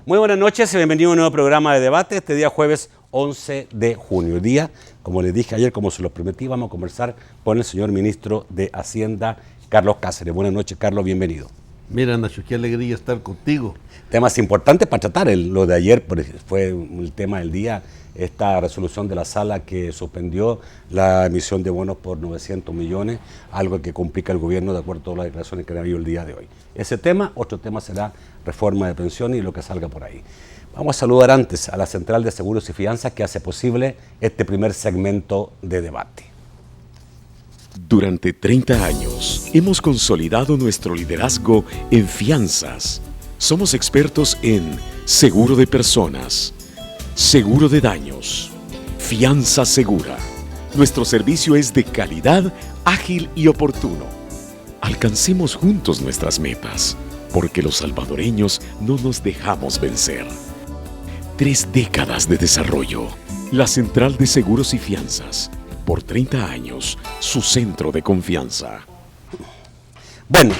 Muy buenas noches y bienvenido a un nuevo programa de debate. Este día jueves 11 de junio. El día, como les dije ayer, como se los prometí, vamos a conversar con el señor ministro de Hacienda, Carlos Cáceres. Buenas noches, Carlos, bienvenido. Mira, Nacho, qué alegría estar contigo. Temas importantes para tratar. Lo de ayer fue el tema del día, esta resolución de la sala que suspendió la emisión de bonos por 900 millones, algo que complica al gobierno de acuerdo a todas las declaraciones que han habido el día de hoy. Ese tema, otro tema será reforma de pensiones y lo que salga por ahí. Vamos a saludar antes a la Central de Seguros y Fianzas que hace posible este primer segmento de debate. Durante 30 años hemos consolidado nuestro liderazgo en fianzas. Somos expertos en seguro de personas, seguro de daños, fianza segura. Nuestro servicio es de calidad, ágil y oportuno. Alcancemos juntos nuestras metas, porque los salvadoreños no nos dejamos vencer. 3 décadas de desarrollo. La Central de Seguros y Fianzas. Por 30 años, su centro de confianza. Bueno,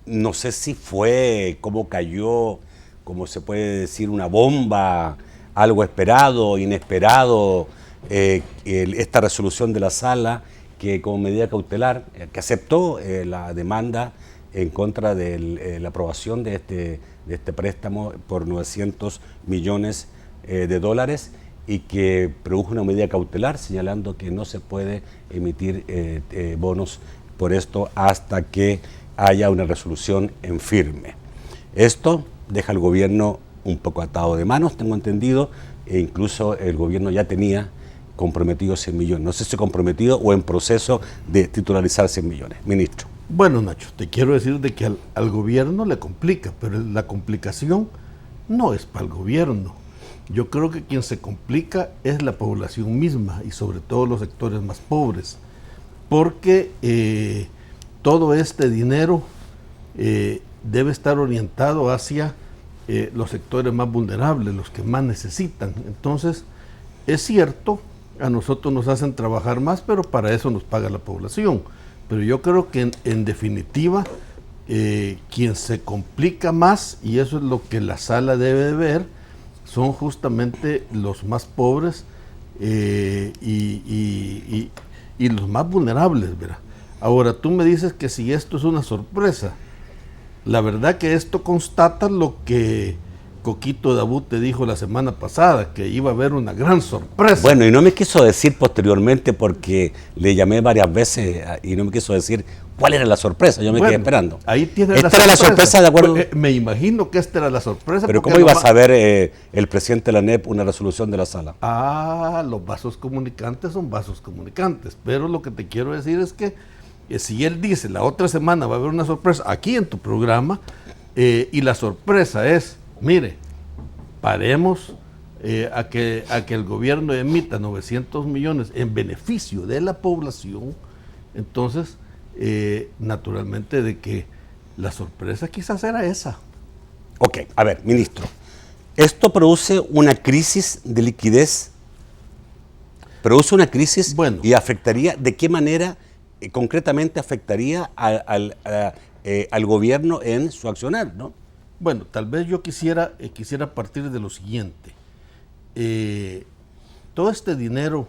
no sé si fue, cómo cayó, como se puede decir, una bomba, algo esperado, inesperado, esta resolución de la sala que como medida cautelar, que aceptó la demanda en contra de la aprobación de este préstamo por 900 millones de dólares y que produjo una medida cautelar señalando que no se puede emitir bonos por esto hasta que haya una resolución en firme. Esto deja al gobierno un poco atado de manos, tengo entendido, e incluso el gobierno ya tenía comprometido 100 millones. No sé si comprometido o en proceso de titularizar 100 millones. Ministro. Bueno, Nacho, te quiero decir de que al gobierno le complica, pero la complicación no es para el gobierno. Yo creo que quien se complica es la población misma y sobre todo los sectores más pobres, porque todo este dinero debe estar orientado hacia los sectores más vulnerables, los que más necesitan. Entonces, es cierto, a nosotros nos hacen trabajar más, pero para eso nos paga la población. Pero yo creo que en definitiva, quien se complica más, y eso es lo que la sala debe de ver, son justamente los más pobres y los más vulnerables, ¿verdad? Ahora, tú me dices que si esto es una sorpresa, la verdad que esto constata lo que Coquito Dabú te dijo la semana pasada, que iba a haber una gran sorpresa. Bueno, y no me quiso decir posteriormente porque le llamé varias veces y no me quiso decir cuál era la sorpresa, yo me quedé esperando. Ahí tiene esta era la sorpresa, de acuerdo. Me imagino que esta era la sorpresa. Pero ¿cómo iba a saber el presidente de la NEP una resolución de la sala? Los vasos comunicantes son vasos comunicantes, pero lo que te quiero decir es que si él dice la otra semana va a haber una sorpresa aquí en tu programa y la sorpresa es, mire, paremos a que el gobierno emita 900 millones en beneficio de la población, entonces naturalmente de que la sorpresa quizás era esa. Ok, a ver, ministro, ¿esto produce una crisis de liquidez? ¿Produce una crisis? Bueno, y afectaría, ¿de qué manera concretamente afectaría al gobierno en su accionar, no? Bueno, tal vez yo quisiera partir de lo siguiente. Todo este dinero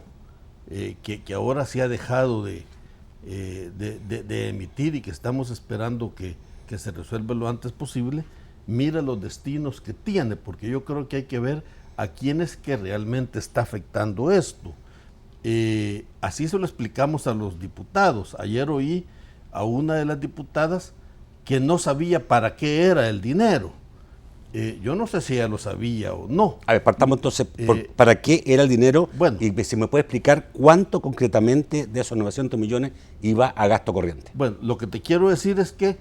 que ahora se ha dejado de emitir y que estamos esperando que se resuelva lo antes posible, mira los destinos que tiene, porque yo creo que hay que ver a quién es que realmente está afectando esto. Así se lo explicamos a los diputados. Ayer oí a una de las diputadas que no sabía para qué era el dinero. Yo no sé si ella lo sabía o no. A ver, partamos entonces, ¿para qué era el dinero? Bueno, y si me puede explicar cuánto concretamente de esos 900 millones iba a gasto corriente. Bueno, lo que te quiero decir es que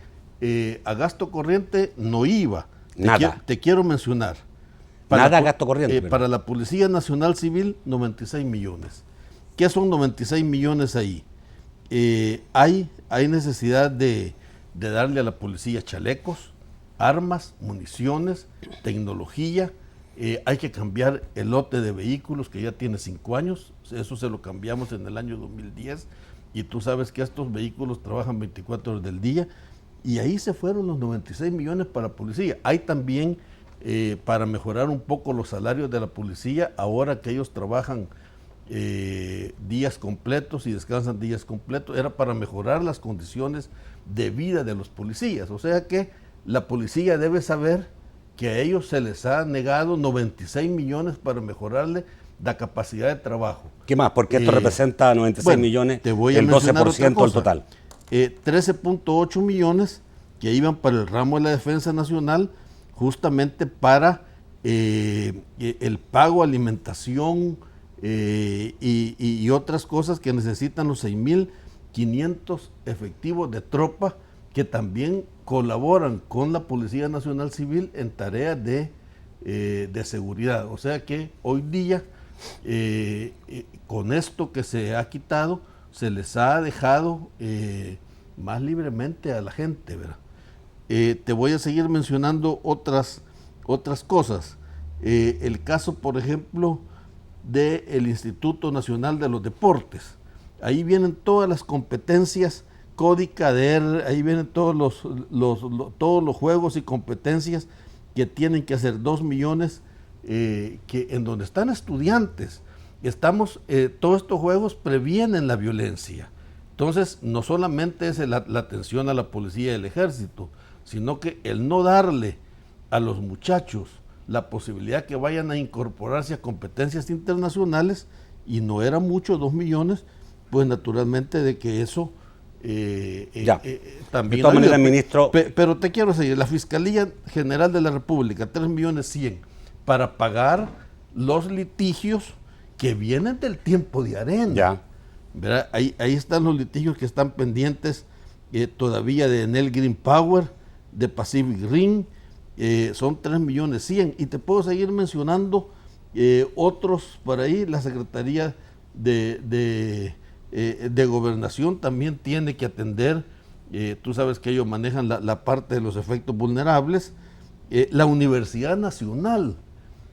a gasto corriente no iba. Nada. Te quiero mencionar. Nada a gasto corriente. Para la Policía Nacional Civil, 96 millones. ¿Qué son 96 millones ahí? Hay necesidad de darle a la policía chalecos, armas, municiones, tecnología. Hay que cambiar el lote de vehículos que ya tiene 5 años. Eso se lo cambiamos en el año 2010. Y tú sabes que estos vehículos trabajan 24 horas del día. Y ahí se fueron los 96 millones para la policía. Hay también para mejorar un poco los salarios de la policía, ahora que ellos trabajan días completos y descansan días completos, era para mejorar las condiciones de vida de los policías. O sea que la policía debe saber que a ellos se les ha negado 96 millones para mejorarle la capacidad de trabajo. ¿Qué más? Porque esto representa 96 millones, te voy a el 12% del total. 13.8 millones que iban para el ramo de la defensa nacional, justamente para el pago, alimentación y otras cosas que necesitan los 6.500 efectivos de tropa que también colaboran con la Policía Nacional Civil en tareas de seguridad. O sea que hoy día, con esto que se ha quitado, se les ha dejado más libremente a la gente, ¿verdad? Te voy a seguir mencionando otras cosas. El caso, por ejemplo, del Instituto Nacional de los Deportes. Ahí vienen todas las competencias, CODICADER, ahí vienen todos los juegos y competencias que tienen que hacer 2 millones, que en donde están estudiantes. Todos estos juegos previenen la violencia. Entonces, no solamente es la atención a la policía y el ejército, sino que el no darle a los muchachos la posibilidad que vayan a incorporarse a competencias internacionales, y no era mucho, 2 millones, pues naturalmente de que eso también... De todas maneras, ministro... Pero te quiero decir, la Fiscalía General de la República, 3.100.000 para pagar los litigios que vienen del tiempo de Arena. Ya. ¿Verdad? Ahí están los litigios que están pendientes todavía de Enel Green Power, de Pacific Rim, son 3.100.000, y te puedo seguir mencionando otros por ahí. La Secretaría de Gobernación también tiene que atender, tú sabes que ellos manejan la parte de los efectos vulnerables. La Universidad Nacional,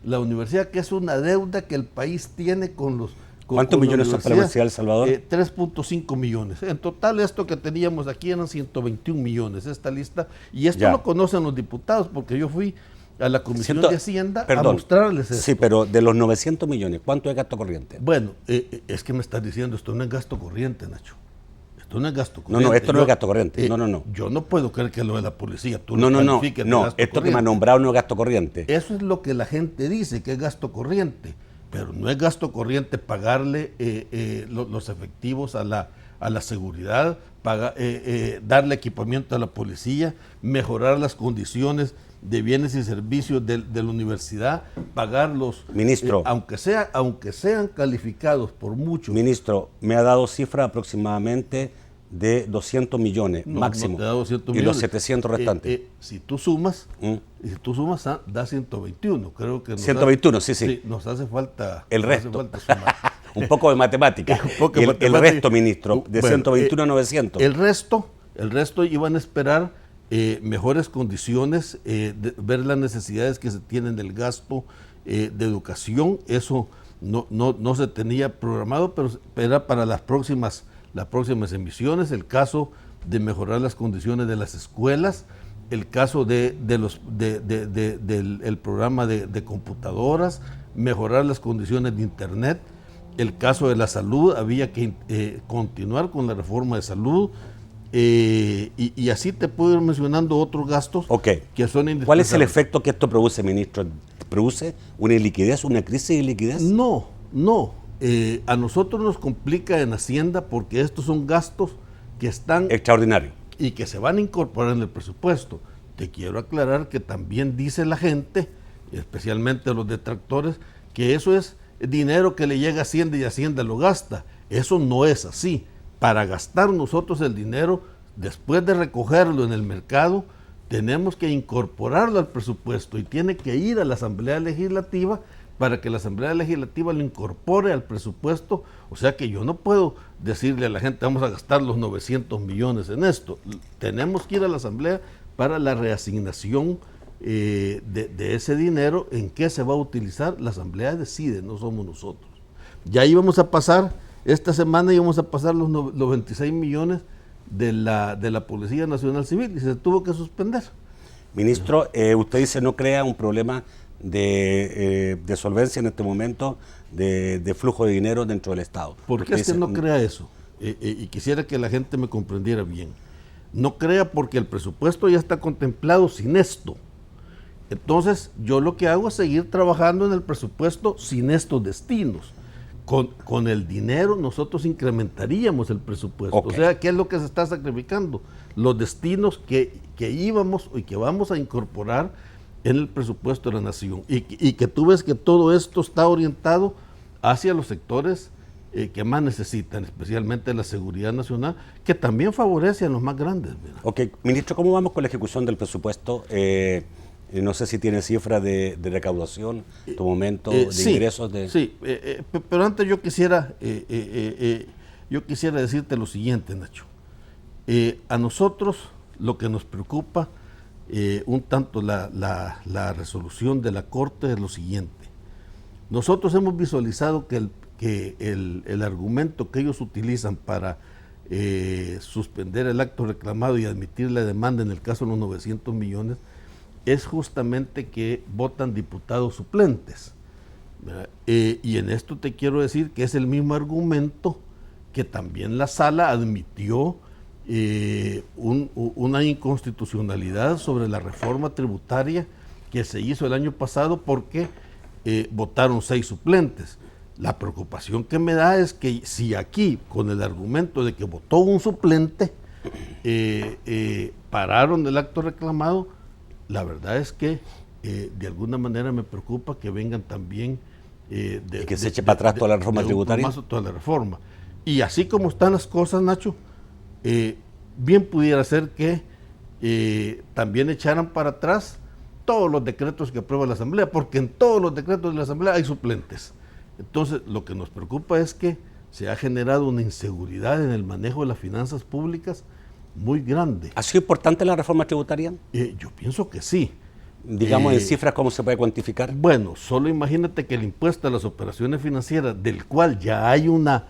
la universidad, que es una deuda que el país tiene con los... ¿Cuántos millones son para la Universidad de El Salvador? 3.5 millones. En total, esto que teníamos aquí eran 121 millones, esta lista. Y esto lo conocen los diputados, porque yo fui a la Comisión de Hacienda a mostrarles esto. Sí, pero de los 900 millones, ¿cuánto es gasto corriente? Bueno, es que me estás diciendo, esto no es gasto corriente, Nacho. Esto no es gasto corriente. No, esto no es gasto corriente. No. Yo no puedo creer que lo de la policía. Tú no, esto que me ha nombrado no es gasto corriente. Eso es lo que la gente dice, que es gasto corriente. Pero no es gasto corriente pagarle los efectivos a la seguridad, darle equipamiento a la policía, mejorar las condiciones de bienes y servicios de la universidad, pagarlos, ministro, aunque sean calificados por mucho. Ministro, me ha dado cifra aproximadamente de 200 millones máximo, no te da 200 y millones. los 700 restantes. Si tú sumas, da 121. Creo que 121, sí. Nos hace falta el resto. Hace falta sumar. Un poco de matemática. El resto, ministro, de 121 a 900. El resto iban a esperar mejores condiciones, ver las necesidades que se tienen del gasto de educación. Eso no se tenía programado, pero era para las próximas emisiones. El caso de mejorar las condiciones de las escuelas, el caso del programa de computadoras, mejorar las condiciones de internet, el caso de la salud, había que continuar con la reforma de salud, y así te puedo ir mencionando otros gastos que son indispensables. ¿Cuál es el efecto que esto produce, ministro? ¿Produce una iliquidez, una crisis de liquidez? No. A nosotros nos complica en Hacienda porque estos son gastos que están... Extraordinarios. Y que se van a incorporar en el presupuesto. Te quiero aclarar que también dice la gente, especialmente los detractores, que eso es dinero que le llega a Hacienda y Hacienda lo gasta. Eso no es así. Para gastar nosotros el dinero, después de recogerlo en el mercado, tenemos que incorporarlo al presupuesto y tiene que ir a la Asamblea Legislativa para que la Asamblea Legislativa lo incorpore al presupuesto. O sea que yo no puedo decirle a la gente vamos a gastar los 900 millones en esto. Tenemos que ir a la Asamblea para la reasignación de ese dinero. ¿En qué se va a utilizar? La Asamblea decide, no somos nosotros. Ya íbamos a pasar, esta semana íbamos a pasar los 26 millones de la Policía Nacional Civil y se tuvo que suspender. Ministro, usted dice no crea un problema de solvencia en este momento, de flujo de dinero dentro del Estado. ¿Por qué es que no crea eso? Y quisiera que la gente me comprendiera bien. No crea porque el presupuesto ya está contemplado sin esto. Entonces, yo lo que hago es seguir trabajando en el presupuesto sin estos destinos. Con el dinero nosotros incrementaríamos el presupuesto. Okay. O sea, ¿qué es lo que se está sacrificando? Los destinos que íbamos y que vamos a incorporar en el presupuesto de la nación. Y que tú ves que todo esto está orientado hacia los sectores que más necesitan, especialmente la seguridad nacional, que también favorece a los más grandes. ¿Verdad? Ok, ministro, ¿cómo vamos con la ejecución del presupuesto? No sé si tiene cifra de recaudación, en tu momento, de sí, ingresos. Sí, pero antes yo quisiera decirte lo siguiente, Nacho. A nosotros lo que nos preocupa un tanto la resolución de la Corte es lo siguiente. Nosotros hemos visualizado que el argumento que ellos utilizan para suspender el acto reclamado y admitir la demanda en el caso de los 900 millones es justamente que votan diputados suplentes. Y en esto te quiero decir que es el mismo argumento que también la Sala admitió una inconstitucionalidad sobre la reforma tributaria que se hizo el año pasado porque votaron 6 suplentes. La preocupación que me da es que si aquí, con el argumento de que votó un suplente, pararon el acto reclamado, la verdad es que de alguna manera me preocupa que vengan también y que se eche para atrás toda la reforma tributaria. Toda la reforma. Y así como están las cosas, Nacho, bien pudiera ser que también echaran para atrás todos los decretos que aprueba la Asamblea, porque en todos los decretos de la Asamblea hay suplentes. Entonces, lo que nos preocupa es que se ha generado una inseguridad en el manejo de las finanzas públicas muy grande. ¿Ha sido importante la reforma tributaria? Yo pienso que sí. Digamos en cifras, ¿cómo se puede cuantificar? Bueno, solo imagínate que el impuesto a las operaciones financieras, del cual ya hay una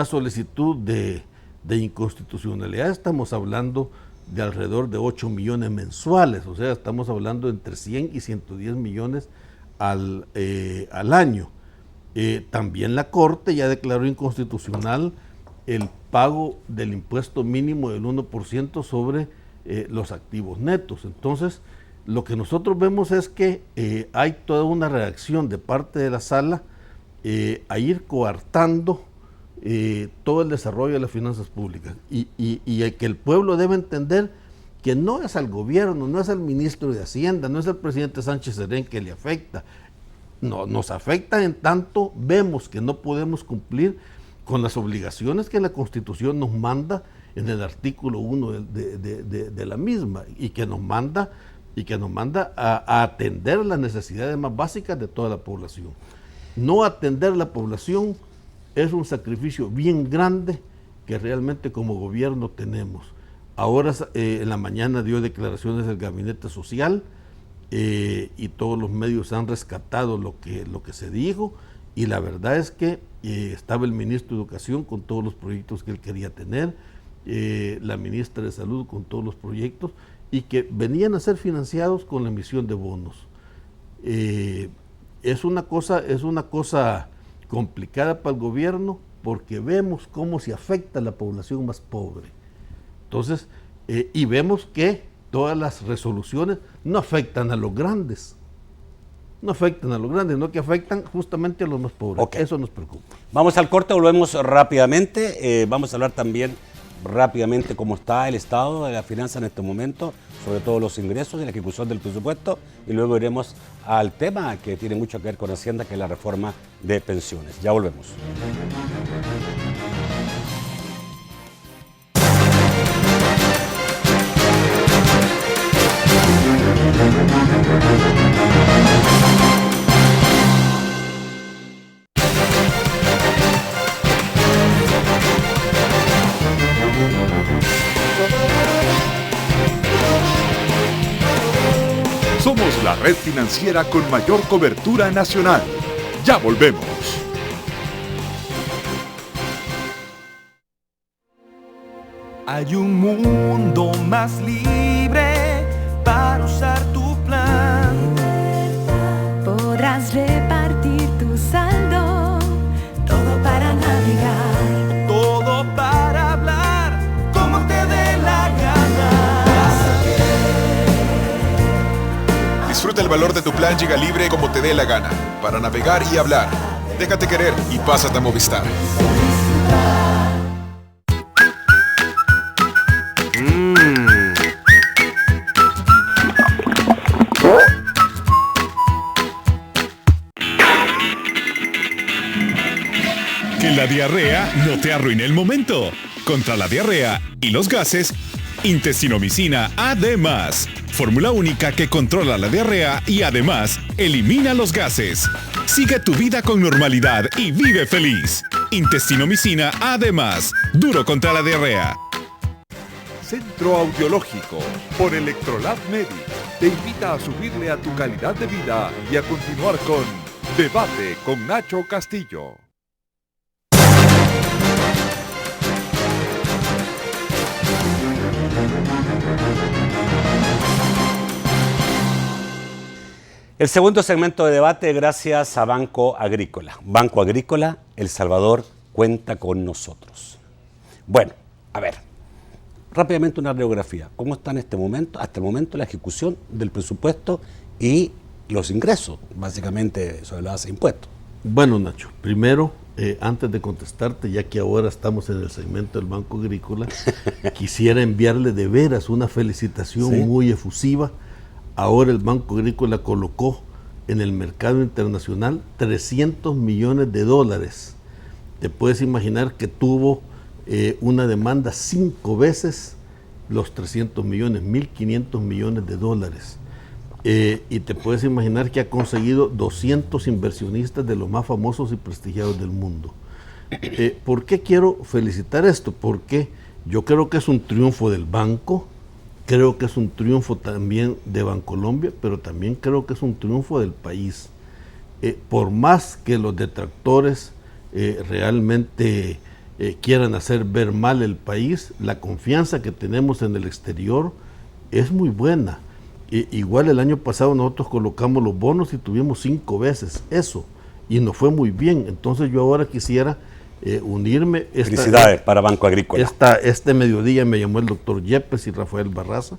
solicitud de inconstitucionalidad, estamos hablando de alrededor de 8 millones mensuales, o sea, estamos hablando de entre 100 y 110 millones al año. También la Corte ya declaró inconstitucional el pago del impuesto mínimo del 1% sobre los activos netos. Entonces, lo que nosotros vemos es que hay toda una reacción de parte de la Sala a ir coartando todo el desarrollo de las finanzas públicas y que el pueblo debe entender que no es al gobierno, no es al ministro de Hacienda, no es al presidente Sánchez Serén que le afecta. No, nos afecta en tanto vemos que no podemos cumplir con las obligaciones que la Constitución nos manda en el artículo 1 de la misma y que nos manda a atender las necesidades más básicas de toda la población. No atender a la población es un sacrificio bien grande que realmente como gobierno tenemos. Ahora en la mañana dio declaraciones del Gabinete Social y todos los medios han rescatado lo que se dijo y la verdad es que estaba el ministro de Educación con todos los proyectos que él quería tener, la ministra de Salud con todos los proyectos y que venían a ser financiados con la emisión de bonos. Es una cosa complicada para el gobierno porque vemos cómo se afecta a la población más pobre. Entonces, y vemos que todas las resoluciones no afectan a los grandes. No afectan a los grandes, no que afectan justamente a los más pobres. Okay. Eso nos preocupa. Vamos al corte, volvemos rápidamente. Vamos a hablar también rápidamente cómo está el estado de la finanza en este momento, sobre todo los ingresos y la ejecución del presupuesto, y luego iremos al tema que tiene mucho que ver con Hacienda, que es la reforma de pensiones. Ya volvemos. Somos la red financiera con mayor cobertura nacional. Ya volvemos. Hay un mundo más libre para usar Disfruta el valor de tu plan Giga Libre como te dé la gana, para navegar y hablar. Déjate querer y pásate a Movistar. Que la diarrea no te arruine el momento. Contra la diarrea y los gases, Intestinomicina AD+. Fórmula única que controla la diarrea y además elimina los gases. Sigue tu vida con normalidad y vive feliz. Intestinomicina AD+. Duro contra la diarrea. Centro Audiológico por Electrolab Medic te invita a subirle a tu calidad de vida y a continuar con Debate con Nacho Castillo. El segundo segmento de debate gracias a Banco Agrícola. Banco Agrícola, El Salvador cuenta con nosotros. Bueno, a ver, rápidamente una radiografía. ¿Cómo está en este momento, hasta el momento, la ejecución del presupuesto y los ingresos, básicamente sobre la base de impuestos? Bueno, Nacho, primero, antes de contestarte, ya que ahora estamos en el segmento del Banco Agrícola, quisiera enviarle de veras una felicitación muy efusiva. Ahora el Banco Agrícola colocó en el mercado internacional $300 millones. Te puedes imaginar que tuvo una demanda 5 veces los 300 millones, 1.500 millones de dólares. Y te puedes imaginar que ha conseguido 200 inversionistas de los más famosos y prestigiados del mundo. ¿Por qué quiero felicitar esto? Porque yo creo que es un triunfo del banco. Creo que es un triunfo también de Bancolombia, pero también creo que es un triunfo del país. Por más que los detractores realmente quieran hacer ver mal el país, la confianza que tenemos en el exterior es muy buena. Igual el año pasado nosotros colocamos los bonos y tuvimos 5 veces eso, y nos fue muy bien. Entonces yo ahora quisiera unirme. Felicidades para Banco Agrícola. Este mediodía me llamó el doctor Yepes y Rafael Barraza,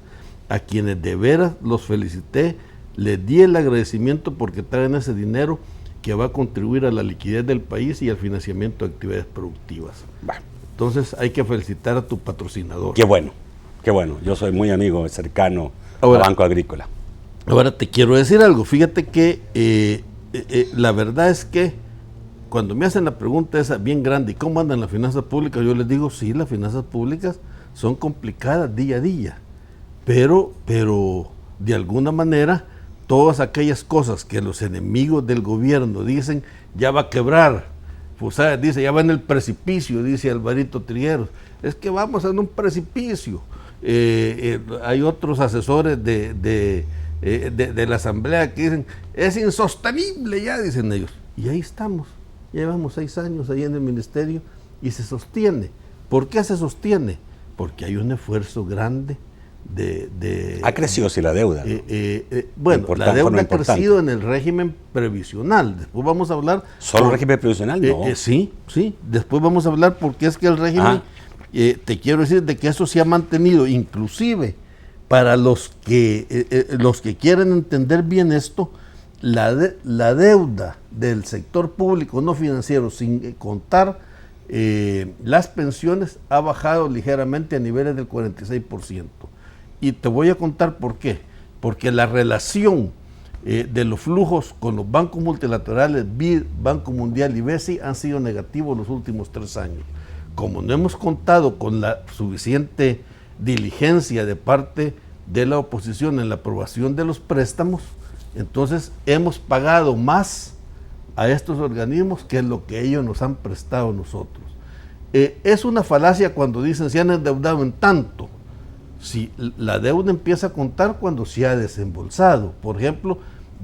a quienes de veras los felicité, les di el agradecimiento porque traen ese dinero que va a contribuir a la liquidez del país y al financiamiento de actividades productivas. Bueno. Entonces hay que felicitar a tu patrocinador. Qué bueno, yo soy muy amigo, cercano a Banco Agrícola. Ahora te quiero decir algo, fíjate que la verdad es que cuando me hacen la pregunta esa bien grande, ¿y cómo andan las finanzas públicas? Yo les digo, sí, las finanzas públicas son complicadas día a día, pero de alguna manera todas aquellas cosas que los enemigos del gobierno dicen, ya va a quebrar, pues dice, ya va en el precipicio, dice Alvarito Trigueros, es que vamos en un precipicio. Hay otros asesores de la asamblea que dicen, es insostenible ya, dicen ellos, y ahí estamos. Llevamos 6 años ahí en el ministerio y se sostiene. ¿Por qué se sostiene? Porque hay un esfuerzo grande de ha crecido sí la deuda. Bueno, la deuda ha crecido en el régimen previsional. Después vamos a hablar... ¿Solo régimen previsional? No. Sí. Después vamos a hablar porque es que el régimen, te quiero decir de que eso se ha mantenido, inclusive para los que quieren entender bien esto, la deuda del sector público no financiero, sin contar las pensiones, ha bajado ligeramente a niveles del 46%. Y te voy a contar por qué. Porque la relación de los flujos con los bancos multilaterales, BID, Banco Mundial y BESI, han sido negativos los últimos 3 años. Como no hemos contado con la suficiente diligencia de parte de la oposición en la aprobación de los préstamos, entonces hemos pagado más a estos organismos que lo que ellos nos han prestado a nosotros. Es una falacia cuando dicen se han endeudado en tanto. Si la deuda empieza a contar cuando se ha desembolsado. Por ejemplo,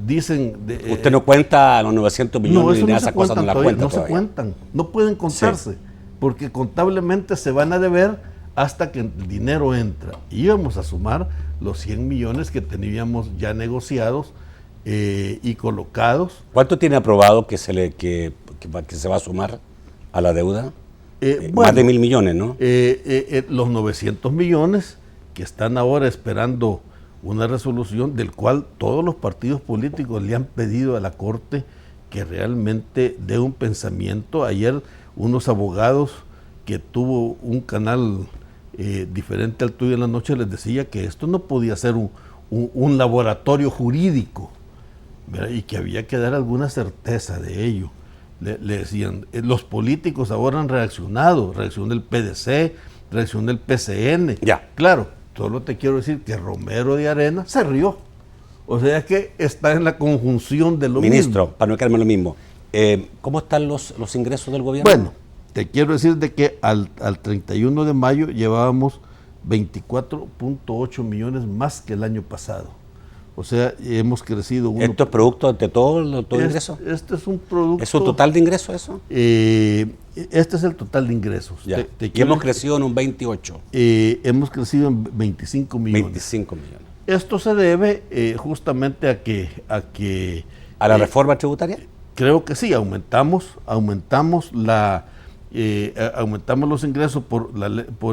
dicen... Usted no cuenta los 900 millones no, ni esa cosa, no la cuenta no todavía. Se cuentan, no pueden contarse, porque contablemente se van a deber hasta que el dinero entra. Y íbamos a sumar los 100 millones que teníamos ya negociados y colocados. ¿Cuánto tiene aprobado que se va a sumar a la deuda? Más de 1.000 millones, ¿no? Los 900 millones que están ahora esperando una resolución del cual todos los partidos políticos le han pedido a la Corte que realmente dé un pensamiento. Ayer unos abogados que tuvo un canal diferente al tuyo en la noche les decía que esto no podía ser un laboratorio jurídico, ¿verdad? Y que había que dar alguna certeza de ello. Le decían, los políticos ahora han reaccionado, reacción del PDC, reacción del PCN. Ya. Claro, solo te quiero decir que Romero de Arena se rió. O sea que está en la conjunción de lo mismo. Ministro, para no quedarme lo mismo, ¿cómo están los ingresos del gobierno? Bueno, te quiero decir de que al 31 de mayo llevábamos 24.8 millones más que el año pasado. O sea, hemos crecido... ¿Esto es producto de todo ingreso? Este es un producto... ¿Es un total de ingresos eso? Este es el total de ingresos. Ya. Y hemos crecido en un 28. Hemos crecido en 25 millones. 25 millones. Esto se debe justamente a que... ¿A la reforma tributaria? Creo que sí, aumentamos los ingresos por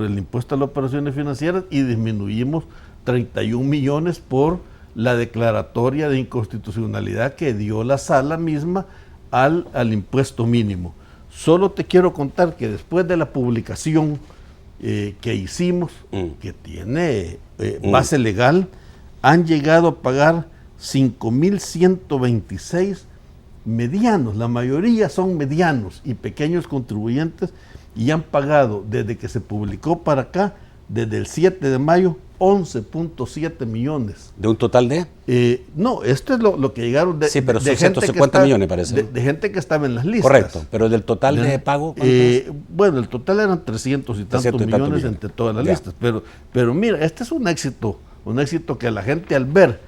el impuesto a las operaciones financieras y disminuimos 31 millones por la declaratoria de inconstitucionalidad que dio la sala misma al impuesto mínimo. Solo te quiero contar que después de la publicación que hicimos, que tiene base legal, han llegado a pagar 5.126 medianos, la mayoría son medianos y pequeños contribuyentes, y han pagado desde que se publicó para acá, desde el 7 de mayo, 11.7 millones. ¿De un total de? No, esto es lo que llegaron de... Sí, pero son de 150 millones parece. De gente que estaba en las listas. Correcto, pero del total de pago, ¿cuánto es? Bueno, el total eran 300 y tantos millones entre todas las listas. Pero mira, este es un éxito que la gente al ver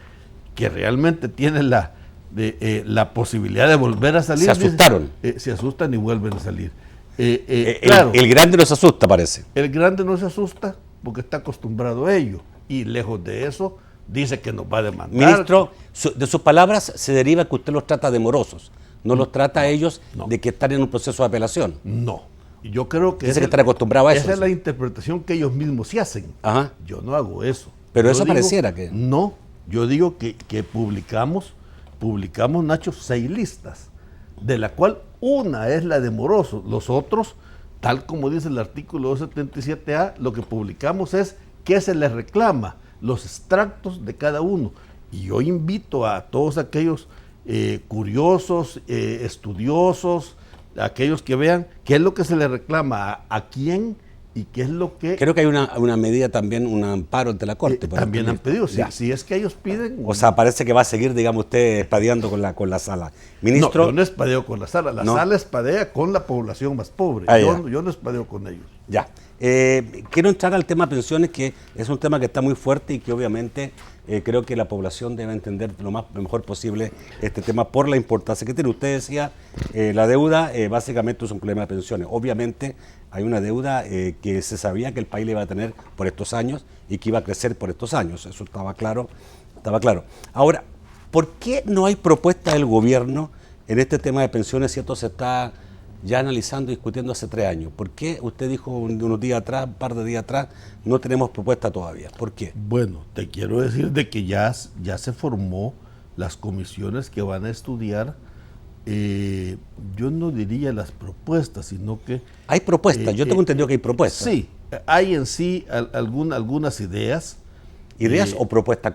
que realmente tiene la posibilidad de volver a salir... Se asustaron. Se asustan y vuelven a salir. Claro, el grande nos asusta, parece. El grande no se asusta porque está acostumbrado a ello. Y lejos de eso, dice que nos va a demandar. Ministro, de sus palabras se deriva que usted los trata de morosos. No los trata a ellos de que están en un proceso de apelación. No. Yo creo que... Dice que están acostumbrados a eso. Esa es la interpretación que ellos mismos se hacen. Ajá. Yo no hago eso. Pero yo eso digo, pareciera que... No, yo digo que publicamos, Nacho, 6 listas, de la cual una es la de morosos. Los otros, tal como dice el artículo 277A, lo que publicamos es qué se les reclama, los extractos de cada uno. Y yo invito a todos aquellos curiosos, estudiosos, aquellos que vean qué es lo que se les reclama, a quién y qué es lo que... Creo que hay una medida también, un amparo ante la Corte. También han pedido, si es que ellos piden... O sea, parece que va a seguir, digamos, usted espadeando con la sala. Ministro... No, yo no espadeo con la sala, sala espadea con la población más pobre. Yo no espadeo con ellos. Ya. Quiero entrar al tema pensiones, que es un tema que está muy fuerte y que obviamente creo que la población debe entender lo mejor posible este tema por la importancia que tiene. Usted decía, la deuda básicamente es un problema de pensiones. Obviamente hay una deuda que se sabía que el país le iba a tener por estos años y que iba a crecer por estos años. Eso estaba claro. Ahora, ¿por qué no hay propuesta del gobierno en este tema de pensiones si esto se está ya analizando y discutiendo hace 3 años? ¿Por qué usted dijo un par de días atrás, no tenemos propuesta todavía? ¿Por qué? Bueno, te quiero decir de que ya se formó las comisiones que van a estudiar, yo no diría las propuestas, sino que... Hay propuestas, yo tengo entendido que hay propuestas. Sí, hay en sí algunas ideas. ¿Ideas o propuestas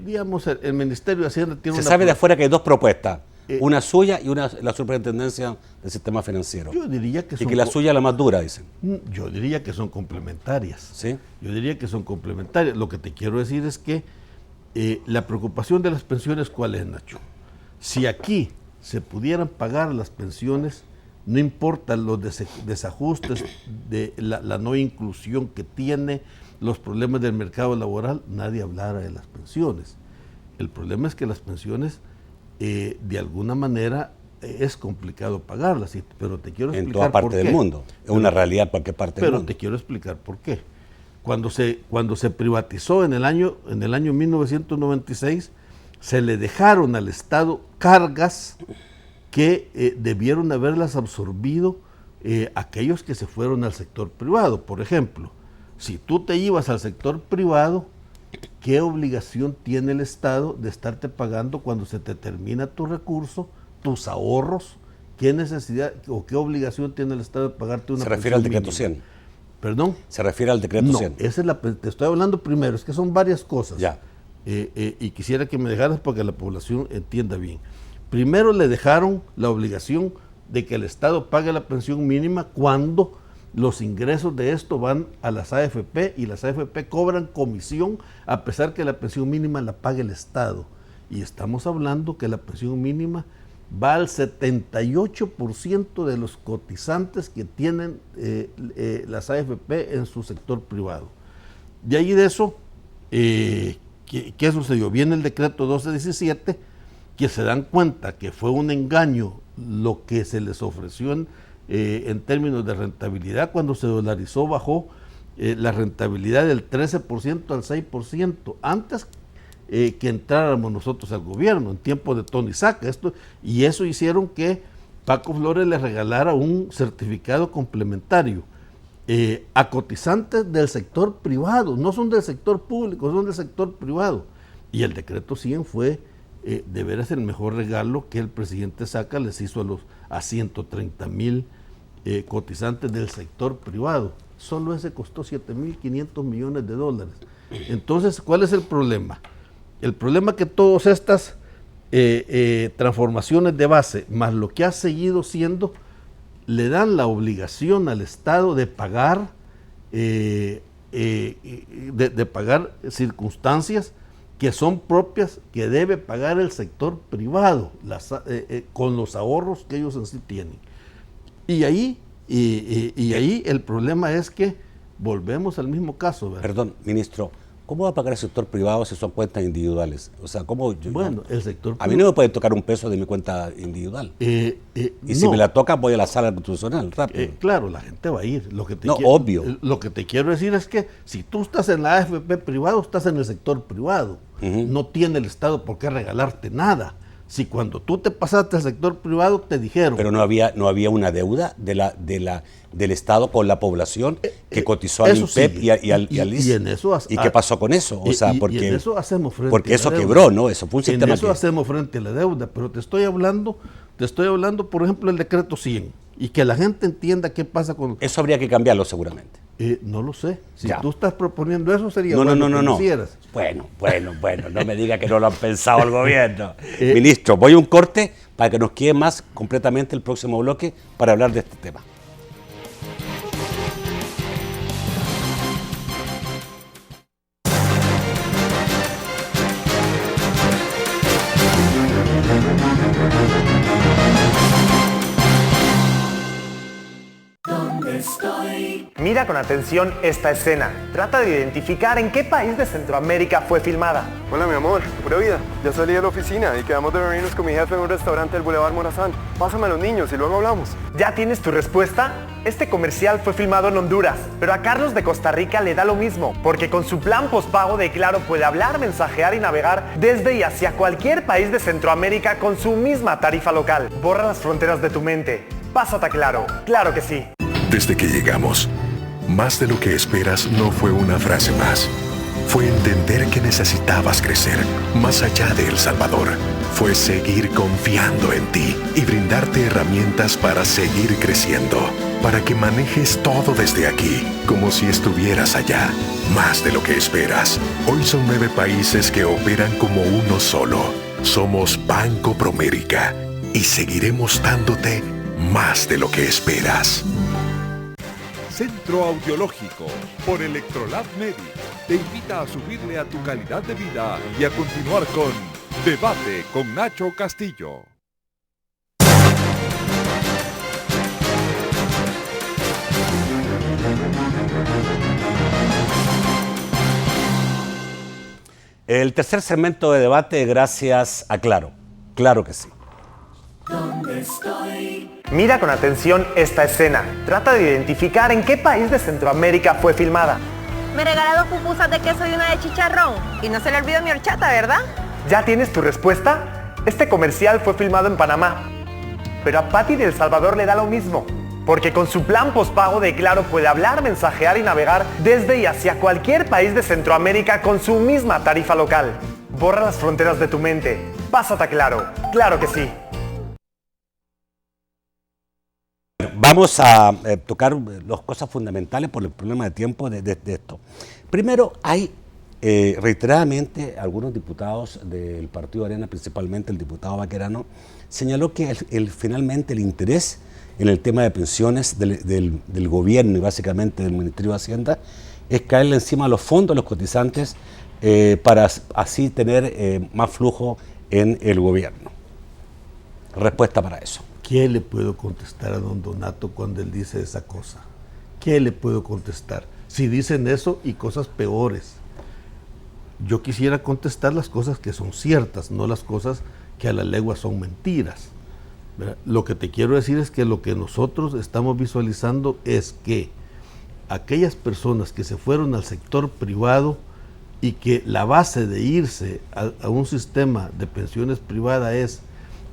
digamos, el Ministerio de Hacienda tiene Se sabe de afuera que hay 2 propuestas. Una suya y una la Superintendencia del Sistema Financiero. Yo diría que y que la suya es la más dura, dicen. Yo diría que son complementarias. ¿Sí? Yo diría que son complementarias. Lo que te quiero decir es que la preocupación de las pensiones, ¿cuál es, Nacho? Si aquí se pudieran pagar las pensiones, no importa los desajustes de la no inclusión que tiene, los problemas del mercado laboral, nadie hablara de las pensiones. El problema es que las pensiones... de alguna manera es complicado pagarlas, pero te quiero explicar en toda parte del mundo, es una realidad en cualquier parte del mundo. Pero te quiero explicar por qué. Cuando se privatizó en el año 1996, se le dejaron al Estado cargas que debieron haberlas absorbido aquellos que se fueron al sector privado. Por ejemplo, si tú te ibas al sector privado, ¿qué obligación tiene el Estado de estarte pagando cuando se te termina tu recurso, tus ahorros? ¿Qué necesidad o qué obligación tiene el Estado de pagarte una pensión? Se refiere al decreto mínima? 100. ¿Perdón? Se refiere al decreto 100. No, esa es te estoy hablando primero, es que son varias cosas. Ya. Y quisiera que me dejaras para que la población entienda bien. Primero le dejaron la obligación de que el Estado pague la pensión mínima cuando los ingresos de esto van a las AFP y las AFP cobran comisión a pesar que la pensión mínima la pague el Estado. Y estamos hablando que la pensión mínima va al 78% de los cotizantes que tienen las AFP en su sector privado. De ahí de eso, ¿qué sucedió? Viene el decreto 1217, que se dan cuenta que fue un engaño lo que se les ofreció en términos de rentabilidad. Cuando se dolarizó bajó la rentabilidad del 13% al 6%, antes que entráramos nosotros al gobierno, en tiempo de Tony Saca. Y eso hicieron que Paco Flores le regalara un certificado complementario a cotizantes del sector privado, no son del sector público, son del sector privado. Y el decreto 100 fue de veras el mejor regalo que el presidente Saca les hizo a 130,000 cotizantes del sector privado. Solo ese costó $7,500 millones. Entonces, ¿cuál es el problema? El problema es que todas estas transformaciones de base, más lo que ha seguido siendo, le dan la obligación al Estado de pagar, de pagar circunstancias que son propias, que debe pagar el sector privado, con los ahorros que ellos en sí tienen. Y ahí el problema es que volvemos al mismo caso, ¿verdad? Perdón, ministro, ¿cómo va a pagar el sector privado si son cuentas individuales? O sea, ¿cómo? Bueno, el sector privado. A mí no me puede tocar un peso de mi cuenta individual. Y si me la toca, voy a la sala constitucional, rápido. Claro, la gente va a ir. Obvio. Lo que te quiero decir es que si tú estás en la AFP privado, estás en el sector privado. No tiene el Estado por qué regalarte nada. Si cuando tú te pasaste al sector privado te dijeron... Pero no había una deuda del Estado con la población que cotizó al INPEP y al IS. ¿Y qué pasó con eso? O sea, porque en eso hacemos frente porque a eso la deuda. quebró, ¿no? Eso fue un sistema en eso hacemos frente a la deuda, pero te estoy hablando, por ejemplo, el decreto 100, y que la gente entienda qué pasa con... Eso habría que cambiarlo seguramente. No lo sé. Si ya. Tú estás proponiendo eso, sería no. lo hicieras. Bueno, no me diga que no lo han pensado el gobierno. Ministro, voy a un corte para que nos quede más completamente el próximo bloque para hablar de este tema. Mira con atención esta escena. Trata de identificar en qué país de Centroamérica fue filmada. Hola, mi amor. Pura vida. Ya salí de la oficina y quedamos de reunirnos con mi jefe en un restaurante del Boulevard Morazán. Pásame a los niños y luego hablamos. ¿Ya tienes tu respuesta? Este comercial fue filmado en Honduras, pero a Carlos de Costa Rica le da lo mismo, porque con su plan postpago de Claro puede hablar, mensajear y navegar desde y hacia cualquier país de Centroamérica con su misma tarifa local. Borra las fronteras de tu mente. Pásate a Claro. Claro que sí. Desde que llegamos, más de lo que esperas no fue una frase más. Fue entender que necesitabas crecer más allá de El Salvador. Fue seguir confiando en ti y brindarte herramientas para seguir creciendo. Para que manejes todo desde aquí, como si estuvieras allá. Más de lo que esperas. Hoy son 9 países que operan como uno solo. Somos Banco Promérica y seguiremos dándote más de lo que esperas. Centro Audiológico por Electrolab Medic te invita a subirle a tu calidad de vida y a continuar con Debate con Nacho Castillo. El tercer segmento de debate gracias a Claro. Claro que sí. ¿Dónde estoy? Mira con atención esta escena. Trata de identificar en qué país de Centroamérica fue filmada. Me regaló 2 pupusas de queso y una de chicharrón. Y no se le olvidó mi horchata, ¿verdad? ¿Ya tienes tu respuesta? Este comercial fue filmado en Panamá. Pero a Patty de El Salvador le da lo mismo, Porque con su plan postpago de Claro puede hablar, mensajear y navegar desde y hacia cualquier país de Centroamérica con su misma tarifa local. Borra las fronteras de tu mente. Pásate a Claro. Claro que sí. Vamos a tocar las cosas fundamentales por el problema de tiempo de esto. Primero, hay reiteradamente algunos diputados del Partido Arena, principalmente el diputado Baquerano, señaló que finalmente el interés en el tema de pensiones del gobierno y básicamente del Ministerio de Hacienda es caerle encima a los fondos, a los cotizantes, para así tener más flujo en el gobierno. Respuesta para eso. ¿Qué le puedo contestar a don Donato cuando él dice esa cosa? ¿Qué le puedo contestar? Si dicen eso y cosas peores. Yo quisiera contestar las cosas que son ciertas, no las cosas que a la legua son mentiras. ¿Verdad? Lo que te quiero decir es que lo que nosotros estamos visualizando es que aquellas personas que se fueron al sector privado y que la base de irse a un sistema de pensiones privada es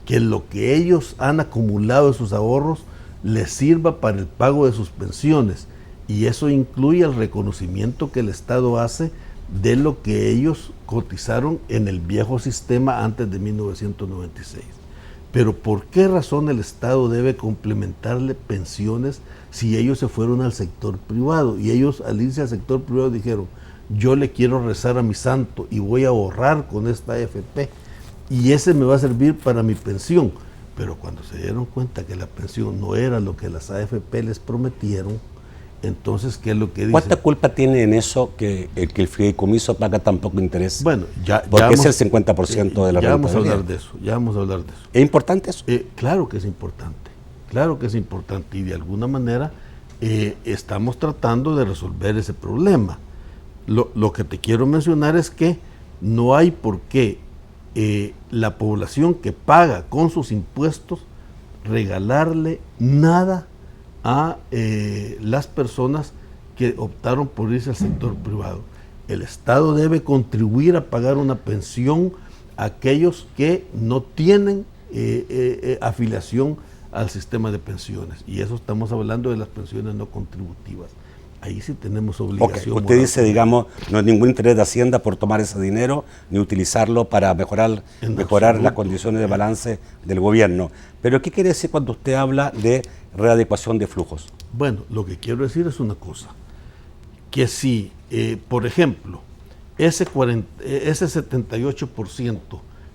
que lo que ellos han acumulado de sus ahorros les sirva para el pago de sus pensiones, y eso incluye el reconocimiento que el Estado hace de lo que ellos cotizaron en el viejo sistema antes de 1996. Pero ¿por qué razón el Estado debe complementarle pensiones si ellos se fueron al sector privado? Y ellos al irse al sector privado dijeron, yo le quiero rezar a mi santo y voy a ahorrar con esta AFP y ese me va a servir para mi pensión. Pero cuando se dieron cuenta que la pensión no era lo que las AFP les prometieron, entonces, ¿qué es lo que dicen? ¿Cuánta culpa tiene en eso que el fideicomiso paga tan poco interés? Bueno, porque es el 50% de la rentabilidad. Ya vamos a hablar de eso, ya vamos a hablar de eso. ¿Es importante eso? Claro que es importante, y de alguna manera estamos tratando de resolver ese problema. Lo que te quiero mencionar es que no hay por qué la población que paga con sus impuestos regalarle nada a las personas que optaron por irse al sector privado. El Estado debe contribuir a pagar una pensión a aquellos que no tienen afiliación al sistema de pensiones, y eso estamos hablando de las pensiones no contributivas. Ahí sí tenemos obligación. Okay. Usted dice, digamos, no hay ningún interés de Hacienda por tomar ese dinero ni utilizarlo para mejorar las condiciones de balance del gobierno. Pero ¿qué quiere decir cuando usted habla de readecuación de flujos? Bueno, lo que quiero decir es una cosa, que si, por ejemplo, ese 78%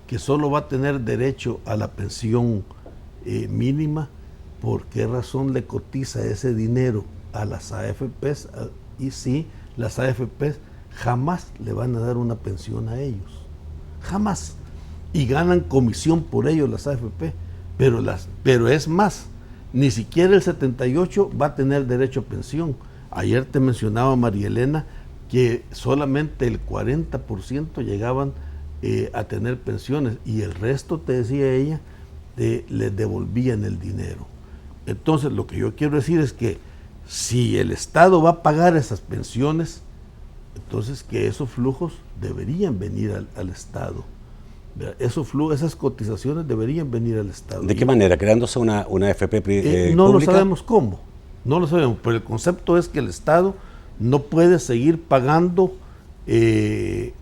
que solo va a tener derecho a la pensión mínima, ¿por qué razón le cotiza ese dinero a las AFPs? Y si las AFPs jamás le van a dar una pensión a ellos, jamás, y ganan comisión por ello las AFP, pero es más, ni siquiera el 78 va a tener derecho a pensión. Ayer te mencionaba María Elena que solamente el 40% llegaban a tener pensiones, y el resto, te decía ella, les devolvían el dinero. Entonces lo que yo quiero decir es que si el Estado va a pagar esas pensiones, entonces que esos flujos deberían venir al Estado. Esas cotizaciones deberían venir al Estado. ¿De qué manera? ¿Creándose una AFP no pública? Lo sabemos cómo, no lo sabemos, pero el concepto es que el Estado no puede seguir pagando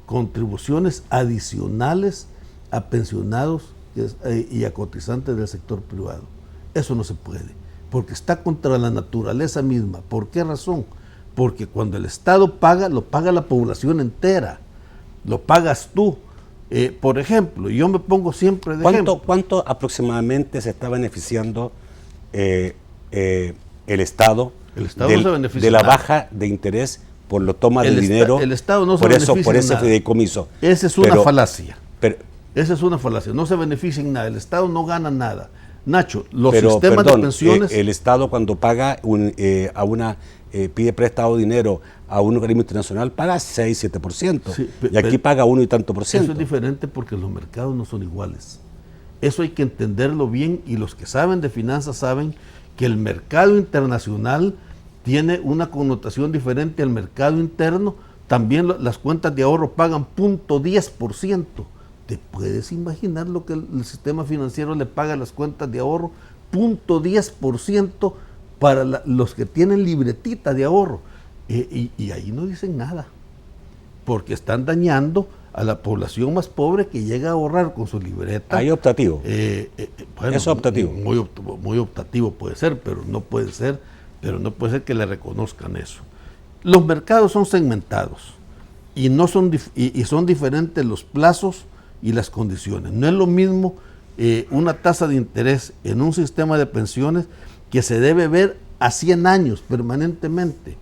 contribuciones adicionales a pensionados y a cotizantes del sector privado. Eso no se puede, porque está contra la naturaleza misma. ¿Por qué razón? Porque cuando el Estado paga, lo paga la población entera, lo pagas tú. Por ejemplo, yo me pongo siempre de ejemplo. ¿Cuánto aproximadamente se está beneficiando el Estado, no se beneficia de la nada. Baja de interés por lo toma de dinero? El Estado no se por beneficia por ese nada. fideicomiso. Esa es una falacia. Esa es una falacia. No se beneficia en nada. El Estado no gana nada. Nacho, los sistemas de pensiones... el Estado cuando paga pide prestado dinero a un organismo internacional paga 6-7%. Sí, y aquí paga 1 y tanto por ciento. Eso es diferente porque los mercados no son iguales. Eso hay que entenderlo bien, y los que saben de finanzas saben que el mercado internacional tiene una connotación diferente al mercado interno. También las cuentas de ahorro pagan 0.10%. ¿Te puedes imaginar lo que el sistema financiero le paga a las cuentas de ahorro? 0.10% para los que tienen libretita de ahorro. Y ahí no dicen nada, porque están dañando a la población más pobre que llega a ahorrar con su libreta. Hay optativo. Bueno, es optativo. Muy optativo puede ser, pero no puede ser que le reconozcan eso. Los mercados son segmentados y son diferentes los plazos y las condiciones. No es lo mismo una tasa de interés en un sistema de pensiones que se debe ver a 100 años permanentemente.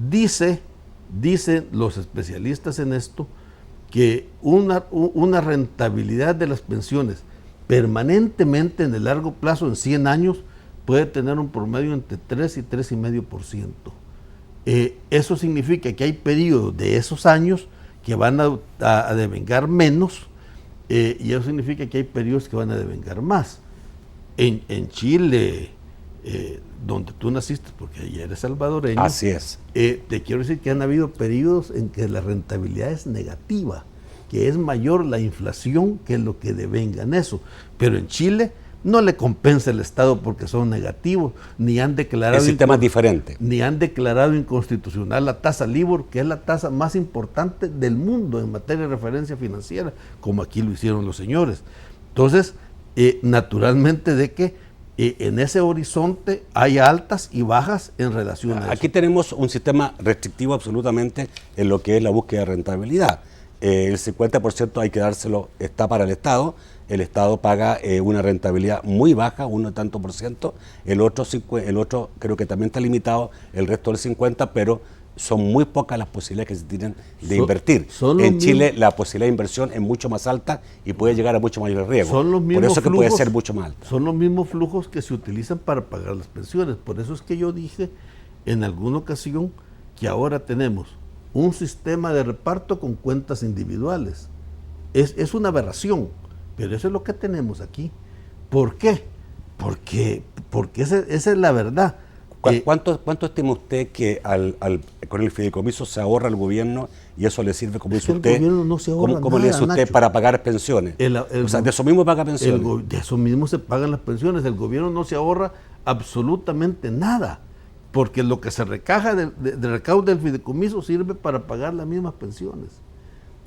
Dicen los especialistas en esto que una rentabilidad de las pensiones permanentemente en el largo plazo, en 100 años, puede tener un promedio entre 3 y 3,5%. Eso significa que hay periodos de esos años que van a devengar menos, y eso significa que hay periodos que van a devengar más. En Chile, donde tú naciste, porque ayer eres salvadoreño. Así es. Te quiero decir que han habido periodos en que la rentabilidad es negativa, que es mayor la inflación que lo que devenga en eso. Pero en Chile no le compensa el Estado porque son negativos, ni han declarado... El sistema es diferente. Ni han declarado inconstitucional la tasa LIBOR, que es la tasa más importante del mundo en materia de referencia financiera, como aquí lo hicieron los señores. Entonces, naturalmente de que en ese horizonte hay altas y bajas en relación a eso. Aquí tenemos un sistema restrictivo absolutamente en lo que es la búsqueda de rentabilidad. El 50% hay que dárselo, está para el Estado. El Estado paga una rentabilidad muy baja, 1 tanto por ciento. El otro creo que también está limitado, el resto del 50%, pero son muy pocas las posibilidades que se tienen de invertir. En Chile la posibilidad de inversión es mucho más alta y puede llegar a mucho mayor riesgo. Por eso que puede ser mucho más alta. Son los mismos flujos que se utilizan para pagar las pensiones. Por eso es que yo dije en alguna ocasión que ahora tenemos un sistema de reparto con cuentas individuales. Es una aberración, pero eso es lo que tenemos aquí. ¿Por qué? Porque esa es la verdad. ¿Cuánto estima usted que con el fideicomiso se ahorra el gobierno y eso le sirve, como dice usted, el gobierno no se ahorra como le dice usted, Nacho, para pagar pensiones? O sea, de eso mismo paga pensiones. De eso mismo se pagan las pensiones. El gobierno no se ahorra absolutamente nada, porque lo que se recaja de recaudo del fideicomiso sirve para pagar las mismas pensiones.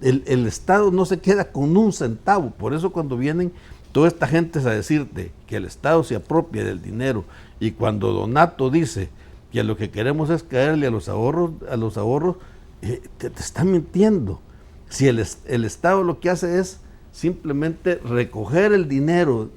El Estado no se queda con un centavo. Por eso cuando vienen toda esta gente a decirte que el Estado se apropia del dinero, y cuando Donato dice que lo que queremos es caerle a los ahorros, te están mintiendo. Si el Estado lo que hace es simplemente recoger el dinero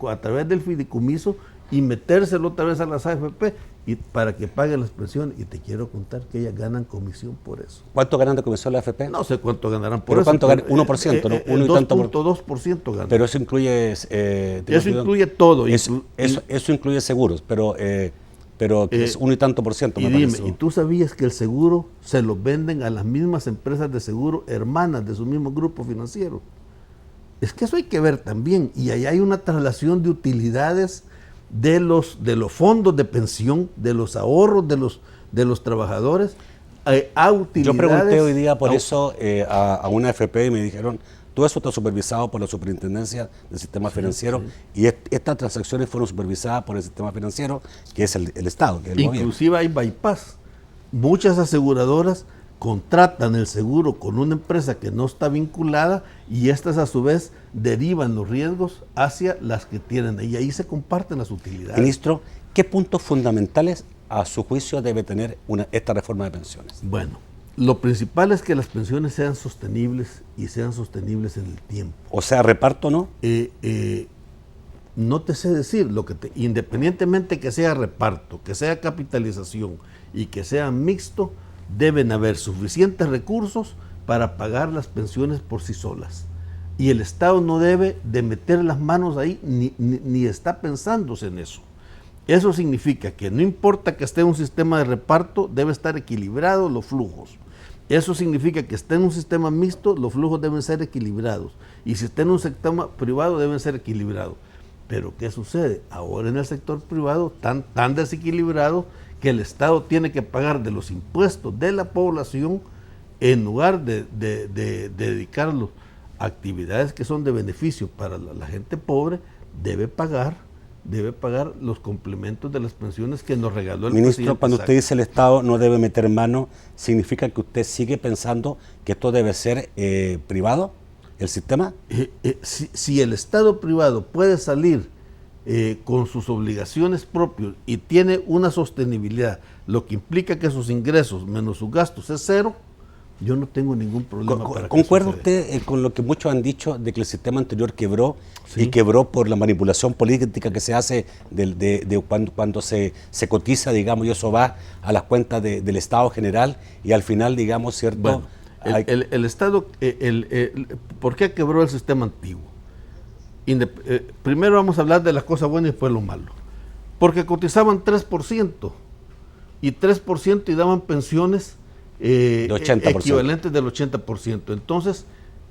a través del fideicomiso y metérselo otra vez a las AFP y para que paguen las pensiones. Y te quiero contar que ellas ganan comisión por eso. ¿Cuánto ganan de comisión la AFP? No sé cuánto ganarán por ¿Pero eso. ¿Cuánto ganan? 1%, ¿no? 2.2% ganan. Pero eso incluye... eso incluye todo. Eso incluye seguros, pero que es 1 y tanto por ciento. Y dime, ¿y tú sabías que el seguro se lo venden a las mismas empresas de seguro hermanas de su mismo grupo financiero? Es que eso hay que ver también. Y ahí hay una traslación de utilidades de los fondos de pensión, de los ahorros de los trabajadores a utilidades. Yo pregunté hoy día por eso a una AFP y me dijeron, todo eso está supervisado por la Superintendencia del Sistema Financiero, y estas transacciones fueron supervisadas por el sistema financiero, que es el Estado, que es el Inclusive gobierno. hay bypass. Muchas aseguradoras contratan el seguro con una empresa que no está vinculada y estas a su vez derivan los riesgos hacia las que tienen, y ahí se comparten las utilidades. Ministro, ¿qué puntos fundamentales a su juicio debe tener esta reforma de pensiones? Bueno, lo principal es que las pensiones sean sostenibles y sean sostenibles en el tiempo. O sea, reparto, ¿no? No te sé decir, independientemente que sea reparto, que sea capitalización y que sea mixto, deben haber suficientes recursos para pagar las pensiones por sí solas. Y el Estado no debe de meter las manos ahí, ni está pensándose en eso. Eso significa que no importa que esté en un sistema de reparto, debe estar equilibrado los flujos. Eso significa que esté en un sistema mixto, los flujos deben ser equilibrados. Y si está en un sistema privado, deben ser equilibrados. Pero ¿qué sucede? Ahora en el sector privado tan desequilibrado que el Estado tiene que pagar de los impuestos de la población en lugar de dedicarlos a actividades que son de beneficio para la gente pobre, debe pagar debe pagar los complementos de las pensiones que nos regaló el Ministro, presidente. cuando usted dice el Estado no debe meter mano, ¿significa que usted sigue pensando que esto debe ser privado, el sistema? Si el Estado privado puede salir con sus obligaciones propias y tiene una sostenibilidad, lo que implica que sus ingresos menos sus gastos es cero, yo no tengo ningún problema para que ¿Concuerda suceda. usted con lo que muchos han dicho de que el sistema anterior quebró Sí. y quebró por la manipulación política que se hace de cuando se cotiza, digamos, y eso va a las cuentas del Estado general y al final, digamos, ¿cierto? Bueno, el Estado, ¿por qué quebró el sistema antiguo? Primero vamos a hablar de las cosas buenas y después lo malo. Porque cotizaban 3% y 3% y daban pensiones de 80%. equivalentes del 80%. Entonces,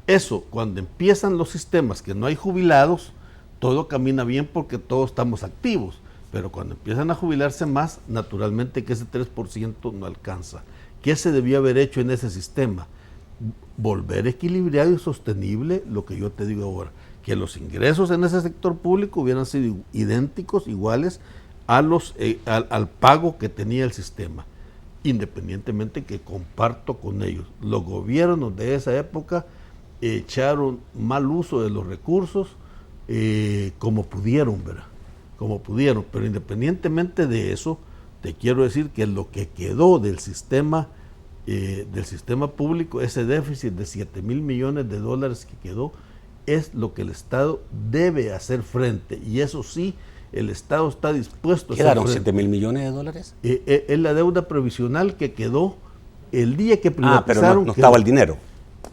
eso, cuando empiezan los sistemas que no hay jubilados, todo camina bien porque todos estamos activos. Pero cuando empiezan a jubilarse más, naturalmente que ese 3% no alcanza. ¿Qué se debió haber hecho en ese sistema? Volver equilibrado y sostenible, lo que yo te digo ahora, que los ingresos en ese sector público hubieran sido idénticos, iguales al pago que tenía el sistema, independientemente que comparto con ellos. Los gobiernos de esa época echaron mal uso de los recursos como pudieron, ¿verdad? Como pudieron, pero independientemente de eso, te quiero decir que lo que quedó del sistema público, ese déficit de 7,000 millones de dólares que quedó, es lo que el Estado debe hacer frente, y eso sí, el Estado está dispuesto a hacer ¿Quedaron frente. 7,000 millones de dólares? Es la deuda previsional que quedó el día que privatizaron. Pero no estaba el dinero.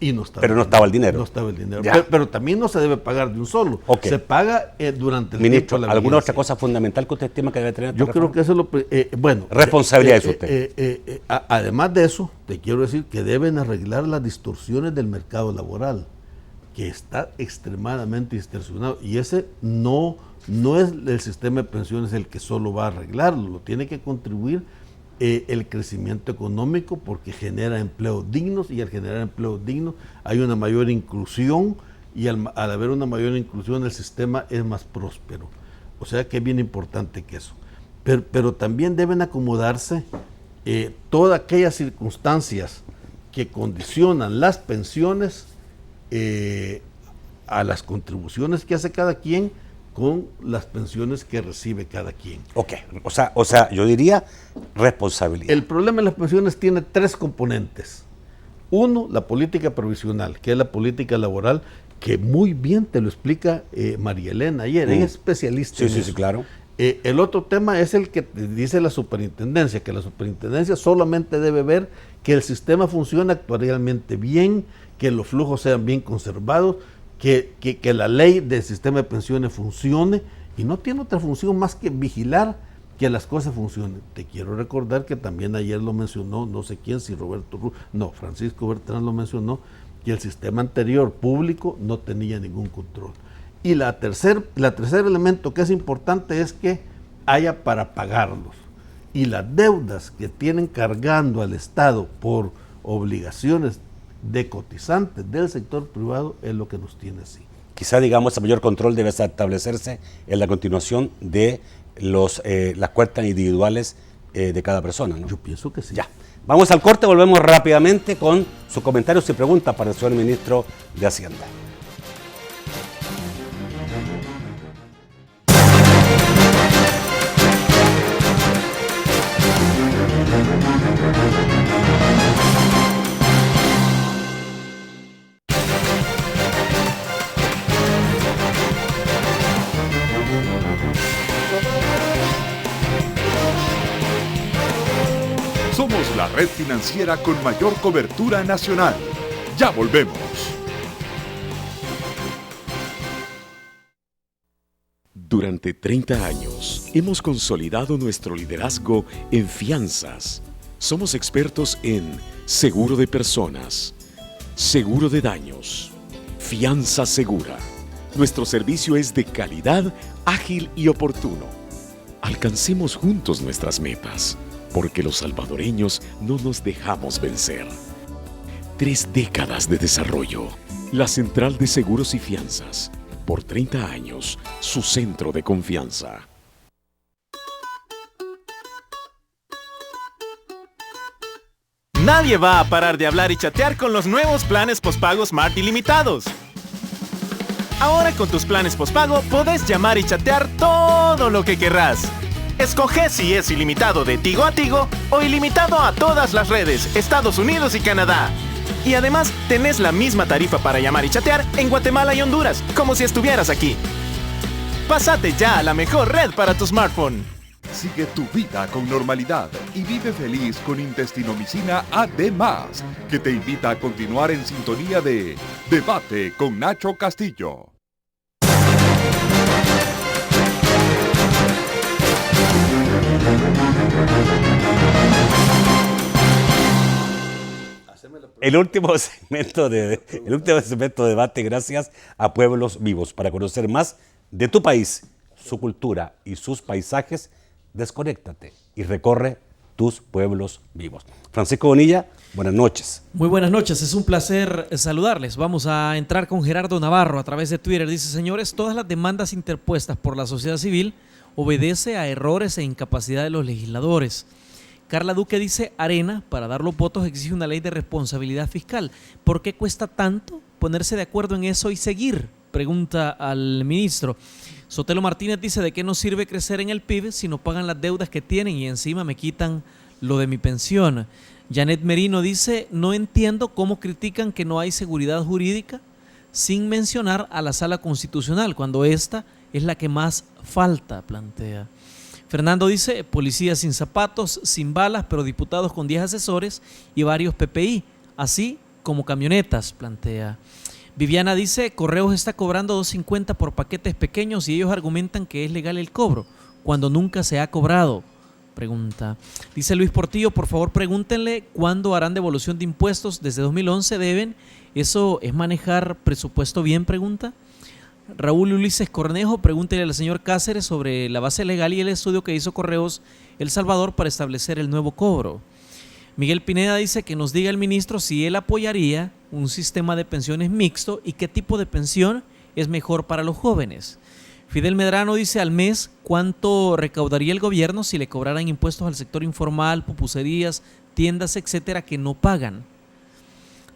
Y no estaba. Pero no estaba el dinero. No estaba el dinero. Ya. Pero también no se debe pagar de un solo. Ok. Se paga durante el Ministro, tiempo de la ¿alguna vigencia. otra cosa fundamental que usted estima que debe tener esta Yo creo reforma? que eso es lo... bueno. Responsabilidad de usted. Además de eso, te quiero decir que deben arreglar las distorsiones del mercado laboral, que está extremadamente distorsionado. Y ese no es el sistema de pensiones el que solo va a arreglarlo, lo tiene que contribuir el crecimiento económico, porque genera empleos dignos, y al generar empleos dignos hay una mayor inclusión, y al haber una mayor inclusión el sistema es más próspero. O sea que es bien importante que eso. Pero también deben acomodarse todas aquellas circunstancias que condicionan las pensiones a las contribuciones que hace cada quien con las pensiones que recibe cada quien. Ok, o sea, yo diría responsabilidad. El problema de las pensiones tiene tres componentes. Uno, la política provisional, que es la política laboral, que muy bien te lo explica María Elena ayer, ella es especialista en eso. Sí, claro. El otro tema es el que te dice la superintendencia, que la superintendencia solamente debe ver que el sistema funcione actuarialmente bien, que los flujos sean bien conservados, que la ley del sistema de pensiones funcione, y no tiene otra función más que vigilar que las cosas funcionen. Te quiero recordar que también ayer lo mencionó, no sé quién, si Francisco Bertrán lo mencionó, que el sistema anterior público no tenía ningún control. Y la tercer elemento que es importante es que haya para pagarlos. Y las deudas que tienen cargando al Estado por obligaciones de cotizantes del sector privado es lo que nos tiene así. Quizá, digamos, ese mayor control debe establecerse en la continuación de las cuentas individuales de cada persona, ¿no? Yo pienso que sí. Ya. Vamos al corte, volvemos rápidamente con sus comentarios y preguntas para el señor ministro de Hacienda. Somos la red financiera con mayor cobertura nacional. Ya volvemos. Durante 30 años hemos consolidado nuestro liderazgo en fianzas. Somos expertos en seguro de personas, seguro de daños, fianza segura. Nuestro servicio es de calidad, ágil y oportuno. Alcancemos juntos nuestras metas, porque los salvadoreños no nos dejamos vencer. 3 décadas de desarrollo. La Central de Seguros y Fianzas. Por 30 años, su centro de confianza. Nadie va a parar de hablar y chatear con los nuevos planes postpago Smart ilimitados. Ahora con tus planes postpago podés llamar y chatear todo lo que querrás. Escoge si es ilimitado de Tigo a Tigo o ilimitado a todas las redes, Estados Unidos y Canadá. Y además tenés la misma tarifa para llamar y chatear en Guatemala y Honduras, como si estuvieras aquí. Pásate ya a la mejor red para tu smartphone. Sigue tu vida con normalidad y vive feliz con Intestinomicina AD+, que te invita a continuar en sintonía de Debate con Nacho Castillo. El último segmento de debate, gracias a Pueblos Vivos. Para conocer más de tu país, su cultura y sus paisajes, desconéctate y recorre tus pueblos vivos. Francisco Bonilla, buenas noches. Muy buenas noches, es un placer saludarles. Vamos a entrar con Gerardo Navarro a través de Twitter. Dice: señores, todas las demandas interpuestas por la sociedad civil obedece a errores e incapacidad de los legisladores. Carla Duque dice: Arena, para dar los votos, exige una ley de responsabilidad fiscal. ¿Por qué cuesta tanto ponerse de acuerdo en eso y seguir? Pregunta al ministro. Sotelo Martínez dice: ¿de qué nos sirve crecer en el PIB si no pagan las deudas que tienen y encima me quitan lo de mi pensión? Janet Merino dice: no entiendo cómo critican que no hay seguridad jurídica sin mencionar a la Sala Constitucional, cuando esta es la que más falta, plantea. Fernando dice: policías sin zapatos, sin balas, pero diputados con 10 asesores y varios PPI, así como camionetas, plantea. Viviana dice: Correos está cobrando $2.50 por paquetes pequeños y ellos argumentan que es legal el cobro, cuando nunca se ha cobrado, pregunta. Dice Luis Portillo: por favor pregúntenle cuándo harán devolución de impuestos, desde 2011 deben, ¿eso es manejar presupuesto bien?, pregunta. Raúl Ulises Cornejo: pregúntele al señor Cáceres sobre la base legal y el estudio que hizo Correos El Salvador para establecer el nuevo cobro. Miguel Pineda dice que nos diga el ministro si él apoyaría un sistema de pensiones mixto y qué tipo de pensión es mejor para los jóvenes. Fidel Medrano dice: al mes, ¿cuánto recaudaría el gobierno si le cobraran impuestos al sector informal, pupuserías, tiendas, etcétera, que no pagan?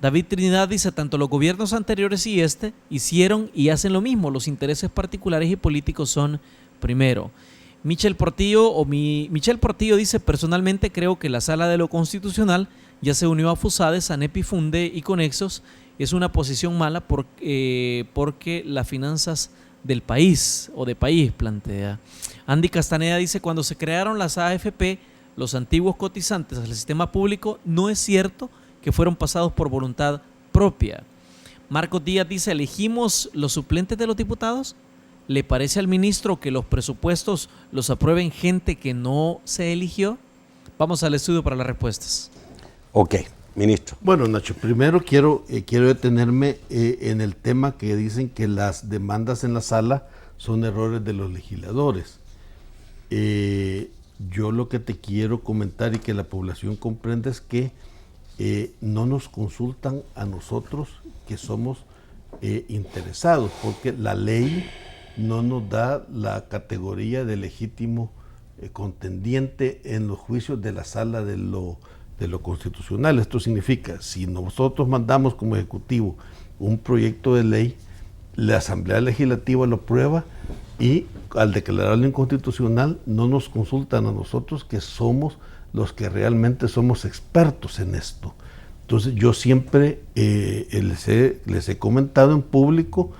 David Trinidad dice: tanto los gobiernos anteriores y este hicieron y hacen lo mismo, los intereses particulares y políticos son primero. Michel Portillo dice: personalmente creo que la Sala de lo Constitucional ya se unió a FUSADES, ANEP y FUNDE y Conexos. Es una posición mala porque las finanzas del país o de país, plantea. Andy Castaneda dice: cuando se crearon las AFP, los antiguos cotizantes al sistema público, no es cierto que fueron pasados por voluntad propia. Marcos Díaz dice: ¿elegimos los suplentes de los diputados? ¿Le parece al ministro que los presupuestos los aprueben gente que no se eligió? Vamos al estudio para las respuestas. Ok, ministro. Bueno, Nacho, primero quiero detenerme en el tema que dicen que las demandas en la sala son errores de los legisladores. Yo lo que te quiero comentar y que la población comprenda es que no nos consultan a nosotros que somos interesados, porque la ley no nos da la categoría de legítimo contendiente en los juicios de la sala de lo constitucional. Esto significa, si nosotros mandamos como ejecutivo un proyecto de ley, la Asamblea Legislativa lo aprueba y al declararlo inconstitucional no nos consultan a nosotros que somos los que realmente somos expertos en esto. Entonces yo siempre les he comentado en público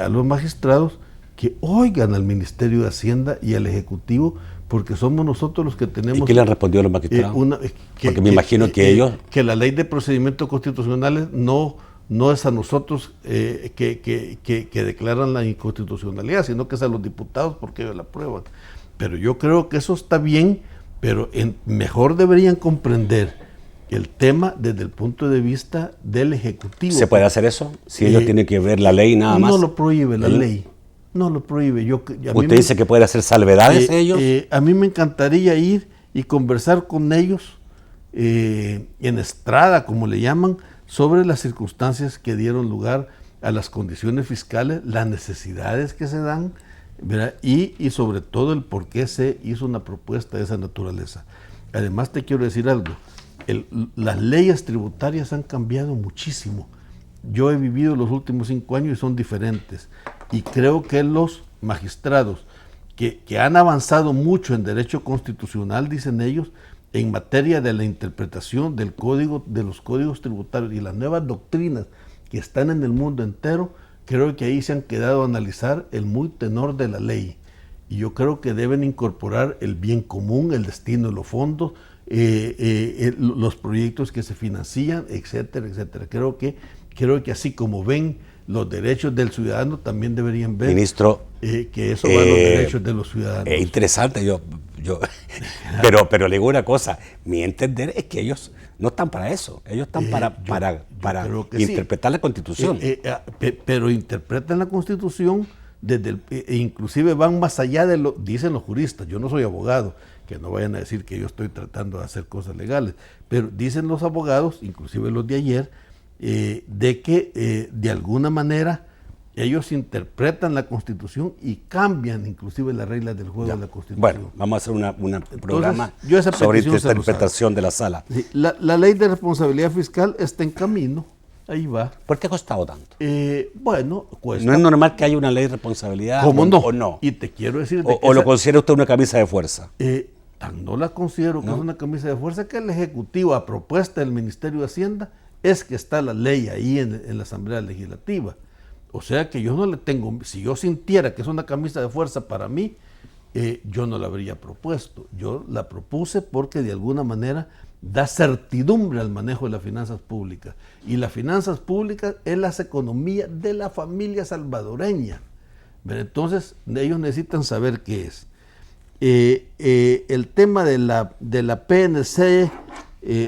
a los magistrados que oigan al Ministerio de Hacienda y al Ejecutivo, porque somos nosotros los que tenemos... ¿Y qué le han respondido a los magistrados? Porque me imagino que ellos... Que la ley de procedimientos constitucionales no es a nosotros que declaran la inconstitucionalidad, sino que es a los diputados porque ellos la aprueban. Pero yo creo que eso está bien, pero mejor deberían comprender el tema desde el punto de vista del Ejecutivo. ¿Se puede hacer eso? Si ellos tienen que ver la ley nada más. No lo prohíbe la ley. No lo prohíbe. ¿Usted dice que puede hacer salvedades ellos? A mí me encantaría ir y conversar con ellos en estrada, como le llaman, sobre las circunstancias que dieron lugar a las condiciones fiscales, las necesidades que se dan, ¿verdad? Y sobre todo el por qué se hizo una propuesta de esa naturaleza. Además te quiero decir algo. las leyes tributarias han cambiado muchísimo. Yo he vivido los últimos 5 años y son diferentes. Y creo que los magistrados que han avanzado mucho en derecho constitucional, dicen ellos, en materia de la interpretación del código, de los códigos tributarios y las nuevas doctrinas que están en el mundo entero, creo que ahí se han quedado a analizar el muy tenor de la ley. Y yo creo que deben incorporar el bien común, el destino de los fondos, los proyectos que se financian, etcétera, etcétera. Creo que así como ven los derechos del ciudadano, también deberían ver, ministro, que eso va a los derechos de los ciudadanos. Es interesante, pero le digo una cosa, mi entender es que ellos no están para eso, ellos están para interpretar la Constitución. Pero interpretan la Constitución inclusive van más allá de lo dicen los juristas. Yo no soy abogado, que no vayan a decir que yo estoy tratando de hacer cosas legales, pero dicen los abogados, inclusive los de ayer, de que de alguna manera ellos interpretan la Constitución y cambian inclusive las reglas del juego de la Constitución. Bueno, vamos a hacer un programa sobre interpretación de la sala. Sí, la ley de responsabilidad fiscal está en camino. Ahí va. ¿Por qué ha costado tanto? Bueno, cuesta. ¿No es normal que haya una ley de responsabilidad? ¿Cómo no? ¿O no? Y te quiero decir... ¿O lo considera usted una camisa de fuerza? No la considero que es una camisa de fuerza, que el Ejecutivo, a propuesta del Ministerio de Hacienda, es que está la ley ahí en la Asamblea Legislativa. O sea que yo no le tengo... Si yo sintiera que es una camisa de fuerza para mí, yo no la habría propuesto. Yo la propuse porque de alguna manera da certidumbre al manejo de las finanzas públicas. Y las finanzas públicas es la economía de la familia salvadoreña. Pero entonces ellos necesitan saber qué es. El tema de la PNC,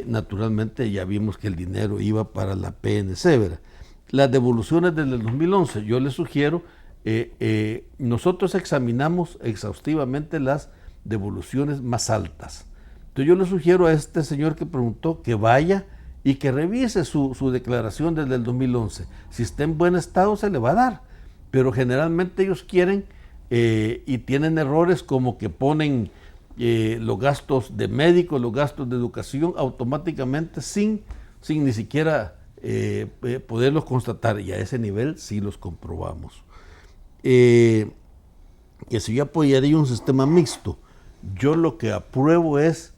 naturalmente ya vimos que el dinero iba para la PNC, ¿verdad? Las devoluciones desde el 2011, yo les sugiero, nosotros examinamos exhaustivamente las devoluciones más altas. Entonces yo le sugiero a este señor que preguntó que vaya y que revise su declaración desde el 2011. Si está en buen estado se le va a dar, pero generalmente ellos quieren y tienen errores como que ponen los gastos de médicos, los gastos de educación automáticamente sin ni siquiera poderlos constatar, y a ese nivel sí los comprobamos. Que si yo apoyaría un sistema mixto, yo lo que apruebo es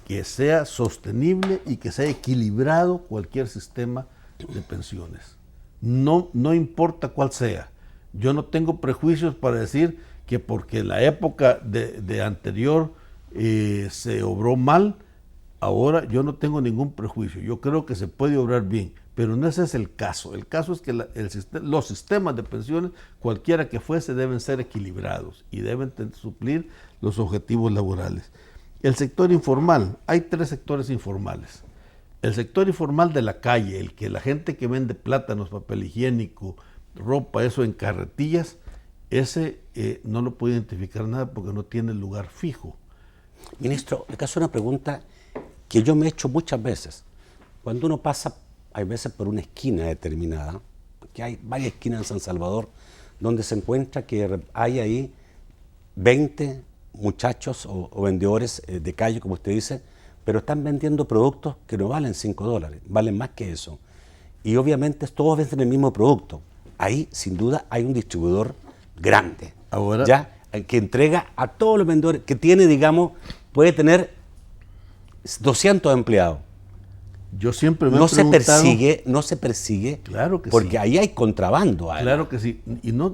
que sea sostenible y que sea equilibrado cualquier sistema de pensiones. No importa cuál sea. Yo no tengo prejuicios para decir que porque en la época de anterior se obró mal, ahora yo no tengo ningún prejuicio. Yo creo que se puede obrar bien, pero no ese es el caso. El caso es que los sistemas de pensiones, cualquiera que fuese, deben ser equilibrados y deben suplir los objetivos laborales. El sector informal, hay 3 sectores informales. El sector informal de la calle, la gente que vende plátanos, papel higiénico, ropa, eso en carretillas, ese no lo puede identificar nada porque no tiene lugar fijo. Ministro, le hago una pregunta que yo me he hecho muchas veces. Cuando uno pasa, hay veces por una esquina determinada, que hay varias esquinas en San Salvador, donde se encuentra que hay ahí 20 muchachos o vendedores de calle, como usted dice, pero están vendiendo productos que no valen $5, valen más que eso. Y obviamente todos venden el mismo producto. Ahí, sin duda, hay un distribuidor grande, ahora, ¿ya? Que entrega a todos los vendedores, que tiene, digamos, puede tener 200 empleados. Yo siempre me he preguntado... No se persigue, claro que porque sí. Ahí hay contrabando. Claro que sí, y no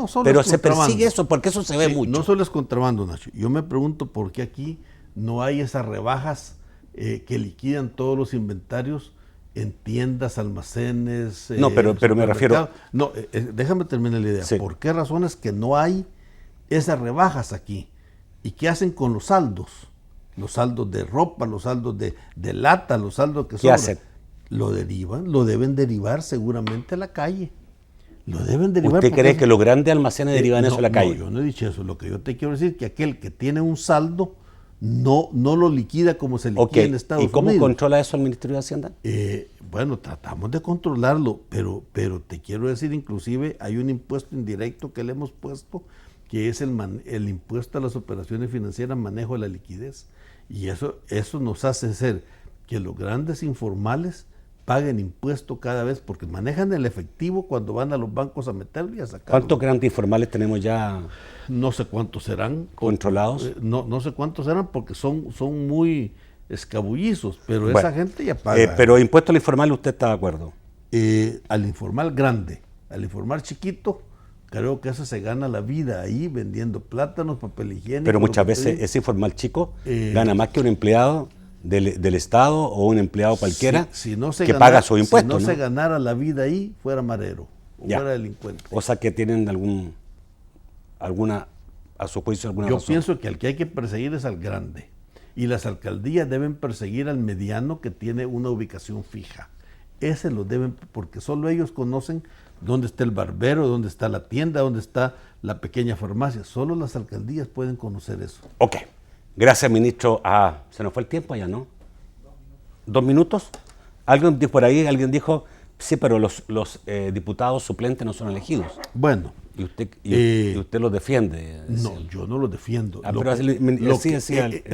solo pero es se persigue eso, porque eso se ve mucho. No solo es contrabando, Nacho. Yo me pregunto por qué aquí no hay esas rebajas que liquidan todos los inventarios en tiendas, almacenes. No, pero me refiero... No, déjame terminar la idea. Sí. ¿Por qué razones que no hay esas rebajas aquí? ¿Y qué hacen con los saldos? Los saldos de ropa, los saldos de lata, los saldos que sobran. ¿Qué hacen? Lo derivan, lo deben derivar seguramente a la calle. Lo deben derivar. ¿Usted cree que los grandes almacenes derivan eso a la calle? No, yo no he dicho eso. Lo que yo te quiero decir es que aquel que tiene un saldo no lo liquida como se liquida en Estados Unidos. ¿Y cómo controla eso el Ministerio de Hacienda? Bueno, tratamos de controlarlo, pero te quiero decir, inclusive hay un impuesto indirecto que le hemos puesto, que es el impuesto a las operaciones financieras, manejo de la liquidez. Y eso nos hace ser que los grandes informales paguen impuesto cada vez, porque manejan el efectivo cuando van a los bancos a meterlo y a sacarlo. ¿Cuántos grandes informales tenemos ya? No sé cuántos serán. ¿Controlados? No sé cuántos serán porque son muy escabullizos, pero esa gente ya paga. Pero impuesto al informal, ¿usted está de acuerdo? Al informal grande, al informal chiquito, creo que eso se gana la vida ahí vendiendo plátanos, papel higiénico. Pero muchas veces ese informal chico gana más que un empleado del Estado o un empleado cualquiera que paga sus impuestos. Si no se ganara la vida ahí, fuera marero, o fuera delincuente. O sea que tienen alguna, a su juicio, alguna razón. Yo pienso que al que hay que perseguir es al grande. Y las alcaldías deben perseguir al mediano que tiene una ubicación fija. Ese lo deben, porque solo ellos conocen dónde está el barbero, dónde está la tienda, dónde está la pequeña farmacia. Solo las alcaldías pueden conocer eso. Ok. Gracias, ministro. Se nos fue el tiempo allá, ¿no? 2 minutos. Alguien dijo por ahí, sí, pero los diputados suplentes no son elegidos. Bueno. Y usted los defiende. No, yo no los defiendo.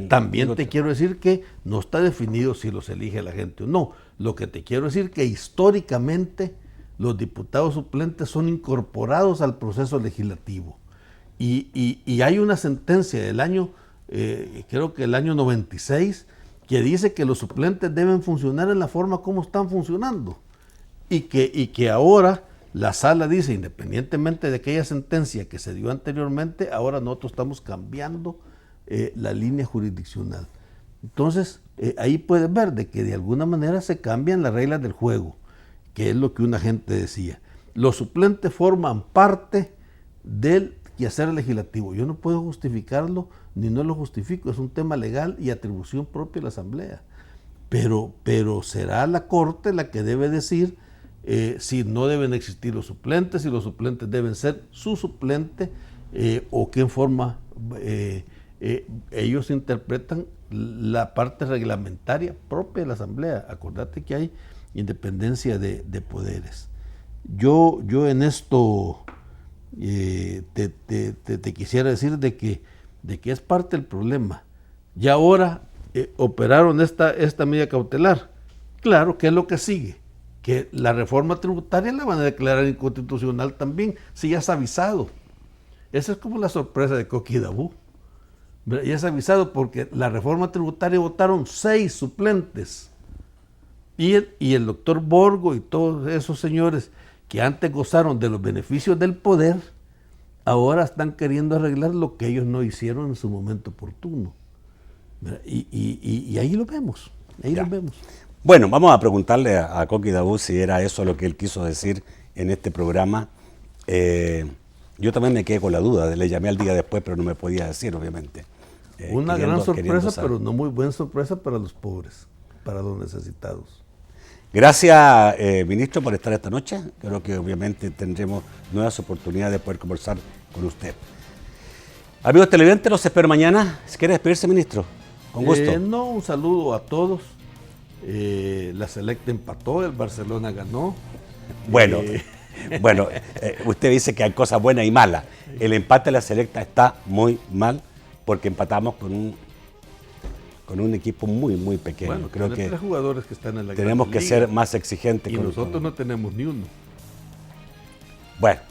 También te quiero decir que no está definido si los elige la gente o no. Lo que te quiero decir que históricamente los diputados suplentes son incorporados al proceso legislativo. Y hay una sentencia del año, creo que el año 96, que dice que los suplentes deben funcionar en la forma como están funcionando. Y que ahora la sala dice, independientemente de aquella sentencia que se dio anteriormente, ahora nosotros estamos cambiando la línea jurisdiccional. Entonces, ahí puedes ver de que de alguna manera se cambian las reglas del juego, que es lo que una gente decía. Los suplentes forman parte del quehacer legislativo. Yo no puedo justificarlo, ni no lo justifico, es un tema legal y atribución propia de la Asamblea. Pero será la Corte la que debe decir si no deben existir los suplentes, si los suplentes deben ser su suplente o qué forma ellos interpretan la parte reglamentaria propia de la Asamblea. Acordate que hay independencia de poderes. Yo en esto te quisiera decir de que es parte del problema. Ya ahora operaron esta medida cautelar. Claro, ¿qué es lo que sigue? Que la reforma tributaria la van a declarar inconstitucional también, si ya es avisado. Esa es como la sorpresa de Coqui Dabú. Ya es avisado porque la reforma tributaria votaron 6 suplentes. Y el doctor Borgo y todos esos señores que antes gozaron de los beneficios del poder, ahora están queriendo arreglar lo que ellos no hicieron en su momento oportuno. Y ahí lo vemos, lo vemos. Bueno, vamos a preguntarle a Coqui Dabú si era eso lo que él quiso decir en este programa. Yo también me quedé con la duda, le llamé al día después, pero no me podía decir, obviamente. Una gran sorpresa, pero no muy buena sorpresa para los pobres, para los necesitados. Gracias, ministro, por estar esta noche. Creo que obviamente tendremos nuevas oportunidades de poder conversar con usted. Amigos televidentes, los espero mañana. ¿Si quiere despedirse, ministro? Con gusto. No, un saludo a todos. La Selecta empató, el Barcelona ganó. Bueno, usted dice que hay cosas buenas y malas. El empate de la Selecta está muy mal porque empatamos con un equipo muy, muy pequeño. Bueno, creo que 3 jugadores que están en la tenemos que ser más exigentes. Y nosotros no tenemos ni uno. Bueno,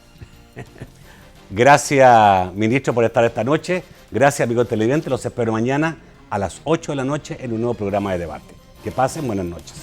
gracias, ministro, por estar esta noche. Gracias, amigos televidentes. Los espero mañana a las 8 de la noche en un nuevo programa de debate. Que pasen buenas noches.